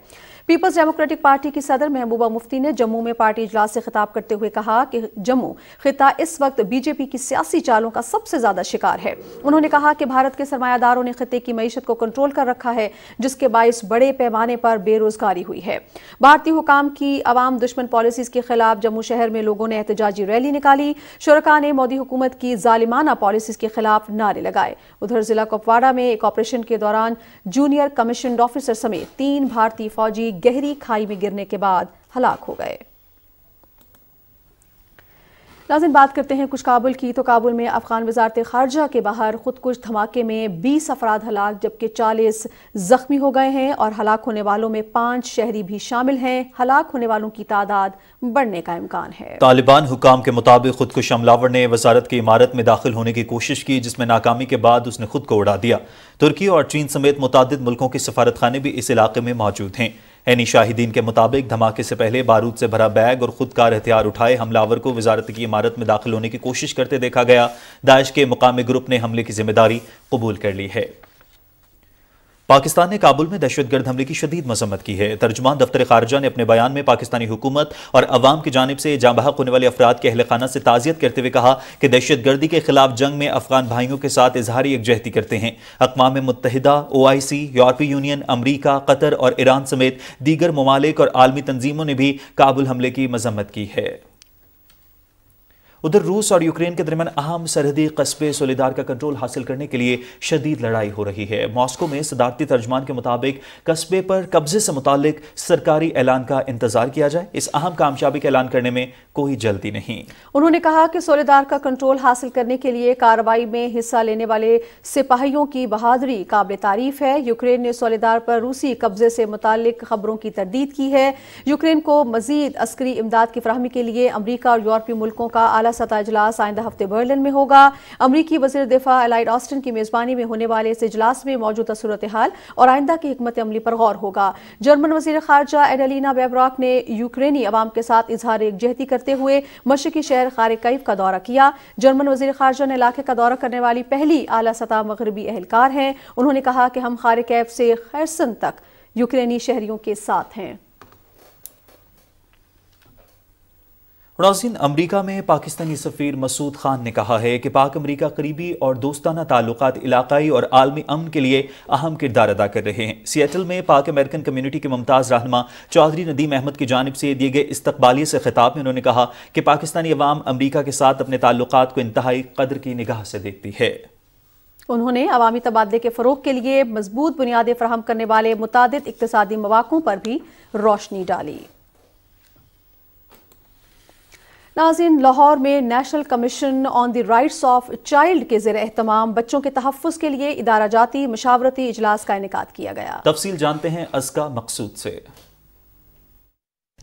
पीपल्स डेमोक्रेटिक पार्टी की सदर महबूबा मुफ्ती ने जम्मू में पार्टी इजलास से खिताब करते हुए कहा कि जम्मू खिता इस वक्त बीजेपी की सियासी चालों का सबसे ज्यादा शिकार है। उन्होंने कहा कि भारत के सरमायादारों ने खिते की मईशत को कंट्रोल कर रखा है, जिसके बायस बड़े पैमाने पर बेरोजगारी हुई है। भारतीय हुकाम की अवाम दुश्मन पॉलिसीज के खिलाफ जम्मू शहर में लोगों ने एहतजाजी रैली निकाली। शुरका ने मोदी हुकूमत की जालिमाना पॉलिसीज के खिलाफ नारे लगाए। उधर जिला कुपवाड़ा में एक ऑपरेशन के दौरान जूनियर कमीशन्ड ऑफिसर समेत 3 भारतीय फौजी गहरी खाई में गिरने के बाद हलाक हो गए। नाज़रीन, बात करते हैं कुछ काबुल की तो काबुल में अफगान वजारत खारजा के बाहर खुदकुश धमाके में 20 अफराद हलाक जबकि 40 जख्मी हो गए हैं और हलाक होने वालों में 5 शहरी भी शामिल हैं। हलाक होने वालों की तादाद बढ़ने का इम्कान है। तालिबान हुकाम के मुताबिक खुदकुश हमलावर ने वजारत की इमारत में दाखिल होने की कोशिश की, जिसमें नाकामी के बाद उसने खुद को उड़ा दिया। तुर्की और चीन समेत मुतादिद मुल्कों के सफारतखाने भी इस इलाके में मौजूद हैं। ऐनी शाहिदीन के मुताबिक धमाके से पहले बारूद से भरा बैग और खुदकार हथियार उठाए हमलावर को वजारत की इमारत में दाखिल होने की कोशिश करते देखा गया। दाइश के मुकामी ग्रुप ने हमले की जिम्मेदारी कबूल कर ली है। पाकिस्तान ने काबुल में दहशतगर्द हमले की शदीद मजम्मत की है। तर्जुमान दफ्तर खारजा ने अपने बयान में पाकिस्तानी हुकूमत और अवाम की जानिब से जाँ बहक होने वाले अफराद के अहल खाना से ताज़ियत करते हुए कहा कि दहशतगर्दी के खिलाफ जंग में अफगान भाइयों के साथ इजहारी यकजहती करते हैं। अक़वाम मुत्तहिदा, OIC, यूरोपीय यूनियन, अमरीका, कतर और ईरान समेत दीगर ममालिक और आलमी तंजीमों ने भी काबुल हमले की मजम्मत की है। उधर रूस और यूक्रेन के दरमियान अहम सरहदी कस्बे सोलेदार का कंट्रोल हासिल करने के लिए शदीद लड़ाई हो रही है। मॉस्को में सदारती तर्जमान के मुताबिक कस्बे पर कब्जे से मुतालिक सरकारी ऐलान का इंतजार किया जाए। इस अहम कामयाबी का ऐलान करने में कोई जल्दी नहीं। उन्होंने कहा कि सोलेदार का कंट्रोल हासिल करने के लिए कार्रवाई में हिस्सा लेने वाले सिपाहियों की बहादुरी काबिल तारीफ है। यूक्रेन ने सोलेदार पर रूसी कब्जे से मुतालिक खबरों की तरदीद की है। यूक्रेन को मजीद अस्करी इमदाद की फराहमी के लिए अमरीका और यूरोपीय मुल्कों का आला सतह इजलास आइंदा हफ्ते बर्लिन में होगा। अमरीकी वज़ीर दिफा एलाइड ऑस्टिन की मेजबानी में होने वाले इस इजलास में मौजूदा सूरत हाल और आइंदा की हिकमत अमली पर गौर होगा। जर्मन वज़ीर ख़ारजा एनालिना बेबरॉक ने यूक्रेनी अवाम के साथ इजहार एकजहती करते हुए मशरकी शहर खारिकीव का दौरा किया। जर्मन वज़ीर ख़ारजा ने इलाके का दौरा करने वाली पहली आला सतह मगरबी अहलकार हैं। उन्होंने कहा कि हम खारिकीव से खैरसन तक यूक्रेनी शहरियों के साथ हैं। नाज़रीन, अमरीका में पाकिस्तानी सफ़ीर मसूद खान ने कहा है कि पाक अमरीका करीबी और दोस्ताना ताल्लुकात इलाकाई और आलमी अमन के लिए अहम किरदार अदा कर रहे हैं। सिएटल में पाक अमेरिकन कम्युनिटी के मुमताज़ रहनुमा चौधरी नदीम अहमद की जानिब से दिए गए इस्तकबालिये से खिताब में उन्होंने कहा कि पाकिस्तानी अवाम अमरीका के साथ अपने ताल्लुकात को इंतहाई कदर की निगाह से देखती है। उन्होंने अवामी तबादले के फ़रोग के लिए मजबूत बुनियादें फराहम करने वाले मुतादिद इक्तिसादी मौक़ों पर भी रोशनी डाली। नाज़रीन, लाहौर में national commission on the rights of child के ज़ेर एहतमाम बच्चों के तहफ़्फ़ुज़ के लिए इदारा जाती मशावरती इजलास का इनेकाद किया गया। तफसील जानते हैं अस्का मकसूद से।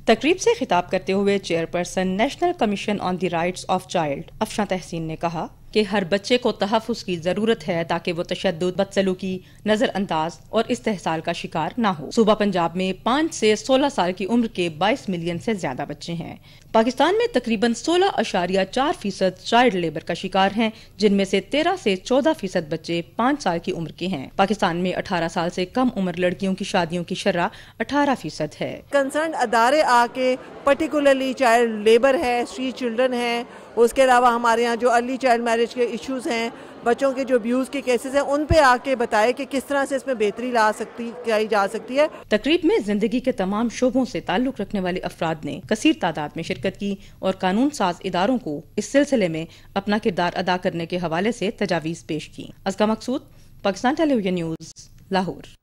तकरीब से खिताब करते हुए chairperson national commission on the rights of child Afsha Tahseen ने कहा कि हर बच्चे को तहफ़्फ़ुज़ की ज़रूरत है ताकि वो तशद्दुद, बदसलूकी, नज़रअंदाज और इस्तेहसाल का शिकार ना हो। सूबा पंजाब में 5 से 16 साल की उम्र के 22 मिलियन से ज्यादा बच्चे हैं। पाकिस्तान में तकरीबन 16.4% चाइल्ड लेबर का शिकार हैं, जिनमें से 13 से 14% बच्चे 5 साल की उम्र के हैं। पाकिस्तान में 18 साल से कम उम्र लड़कियों की शादियों की शरह 18% है। कंसर्न अदारे आके पर्टिकुलरली चाइल्ड लेबर है, स्ट्रीट चिल्ड्रन है, उसके अलावा हमारे यहाँ जो अर्ली चाइल्ड मैरिज के इश्यूज हैं, बच्चों के जो अब्यूज़ के केसेस हैं, उन पे आके बताए कि किस तरह से इसमें बेहतरी लाई जा सकती है। तकरीब में जिंदगी के तमाम शोबों से ताल्लुक रखने वाले अफराद ने कसीर तादाद में शिरकत की और कानून साज इदारों को इस सिलसिले में अपना किरदार अदा करने के हवाले से तजावीज़ पेश की। अस्का मकसूद, पाकिस्तान टेलीविजन न्यूज़, लाहौर।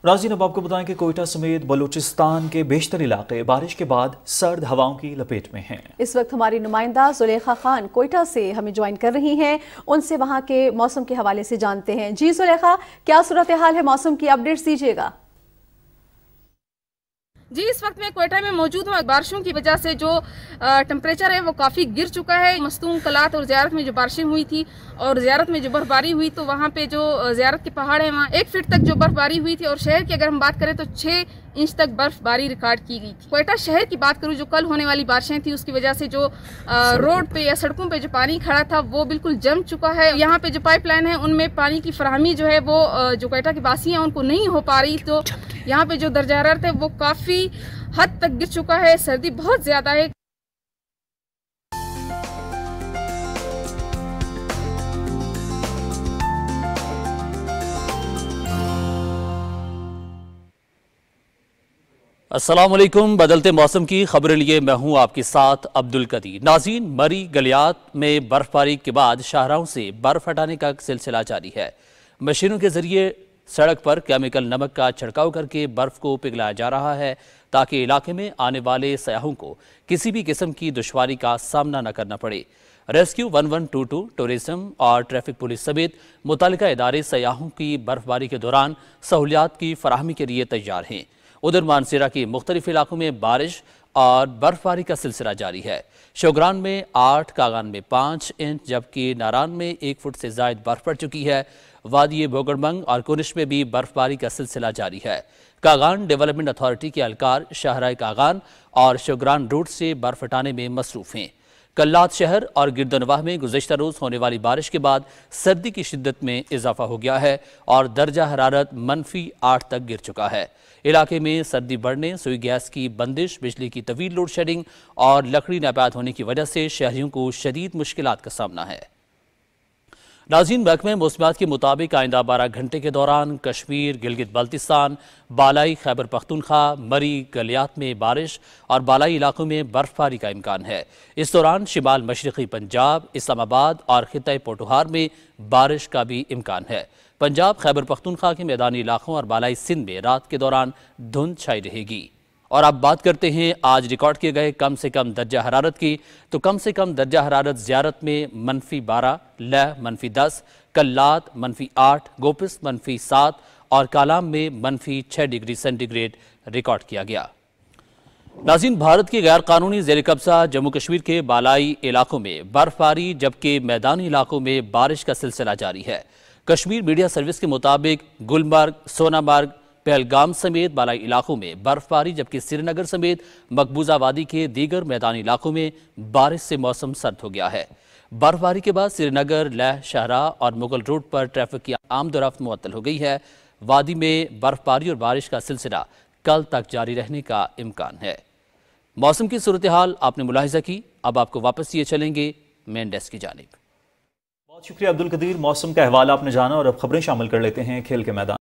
नाज़रीन, अब आपको बताएं कि कोयटा समेत बलूचिस्तान के बेशतर इलाके बारिश के बाद सर्द हवाओं की लपेट में हैं। इस वक्त हमारी नुमाइंदा जुलेखा खान कोयटा से हमें ज्वाइन कर रही हैं। उनसे वहां के मौसम के हवाले से जानते हैं। जी जुलेखा, क्या सूरत हाल है, मौसम की अपडेट्स दीजिएगा। जी, इस वक्त मैं कोयटा में मौजूद हूँ। बारिशों की वजह से जो टेम्परेचर है वो काफ़ी गिर चुका है। मस्तूम कलात और ज़ियारत में जो बारिशें हुई थी और ज़ियारत में जो बर्फबारी हुई, तो वहाँ पे जो ज़ियारत के पहाड़ हैं वहाँ 1 फीट तक जो बर्फबारी हुई थी। और शहर की अगर हम बात करें तो 6 इंच तक बर्फबारी रिकॉर्ड की गई थी। कोयटा शहर की बात करूँ, जो कल होने वाली बारिशें थी उसकी वजह से जो रोड पे या सड़कों पे जो पानी खड़ा था वो बिल्कुल जम चुका है। यहाँ पे जो पाइपलाइन है उनमें पानी की फराहमी जो है वो जो कोयटा के वासी हैं उनको नहीं हो पा रही। तो यहाँ पे जो दर्जा हरारत है वो काफ़ी हद तक गिर चुका है। सर्दी बहुत ज्यादा है। अस्सलाम वालेकुम। बदलते मौसम की खबरें लिए मैं हूं आपके साथ अब्दुल कदीर। नाज़रीन, मरी गलियात में बर्फबारी के बाद शाहराहों से बर्फ हटाने का सिलसिला जारी है। मशीनों के जरिए सड़क पर केमिकल नमक का छिड़काव करके बर्फ को पिघलाया जा रहा है ताकि इलाके में आने वाले सयाहों को किसी भी किस्म की दुश्वारी का सामना न करना पड़े। रेस्क्यू 1122, टूरिज्म और ट्रैफिक पुलिस समेत मुतल्लिका इदारे सयाहों की बर्फबारी के दौरान सहूलियात की फराहमी के लिए तैयार हैं। उधर मानसेरा के मुख्तलिफ इलाकों में बारिश और बर्फबारी का सिलसिला जारी है। शोग्रान में 8, कागान में 5 इंच जबकि नारान में 1 फुट से ज़ायद बर्फ पड़ चुकी है। वादी बोगड़मंग और कुनिश में भी बर्फबारी का सिलसिला जारी है। कागान डेवलपमेंट अथॉरिटी के एहलकार शाहराह कागान और शोग्रान रूट से बर्फ हटाने में मसरूफ़ हैं। कल्लात शहर और गिरदनवाह में गुज़िश्ता रोज़ होने वाली बारिश के बाद सर्दी की शिद्दत में इजाफा हो गया है और दर्जा हरारत -8 तक गिर चुका है। इलाके में सर्दी बढ़ने, सुई गैस की बंदिश, बिजली की तवील लोड शेडिंग और लकड़ी नापात होने की वजह से शहरियों को शदीद मुश्किलात का सामना है। नाज़रीन, महकमे मौसमियात के मुताबिक आइंदा 12 घंटे के दौरान कश्मीर, गिलगित बल्तिस्तान, बालाई खैबर पख्तूनख्वा, मरी, गलियात में बारिश और बालाई इलाकों में बर्फबारी का इम्कान है। इस दौरान शिमाल मशरक़ी पंजाब, इस्लामाबाद और खित्ता पोठोहार में बारिश का भी इम्कान है। पंजाब, खैबर पख्तूनख्वा के मैदानी इलाकों और बालाई सिंध में रात के दौरान धुंध छाई रहेगी। और अब बात करते हैं आज रिकॉर्ड किए गए कम से कम दर्जा हरारत की। तो कम से कम दर्जा हरारत ज़ियारत में -12, लह -10, कल्लात -8, गोपिस -7 और कालाम में -6 डिग्री सेंटीग्रेड रिकॉर्ड किया गया। नाज़रीन, भारत के गैर कानूनी ज़ेर कब्ज़ा जम्मू कश्मीर के बालाई इलाकों में बर्फबारी जबकि मैदानी इलाकों में बारिश का सिलसिला जारी है। कश्मीर मीडिया सर्विस के मुताबिक गुलमर्ग, सोनामर्ग, पहलगाम समेत बालाई इलाकों में बर्फबारी जबकि श्रीनगर समेत मकबूजा वादी के दीगर मैदानी इलाकों में बारिश से मौसम सर्द हो गया है। बर्फबारी के बाद श्रीनगर, लेह, शाहराह और मुगल रोड पर ट्रैफिक की आमदोरफ्त मुअत्तल हो गई है। वादी में बर्फबारी और बारिश का सिलसिला कल तक जारी रहने का इम्कान है। मौसम की सूरत हाल आपने मुलाहिजा की। अब आपको वापस लिए चलेंगे मेन डेस्क की जानिब। बहुत शुक्रिया अब्दुल कदीर। मौसम का अहवाल आपने जाना और अब खबरें शामिल कर लेते हैं खेल के मैदान।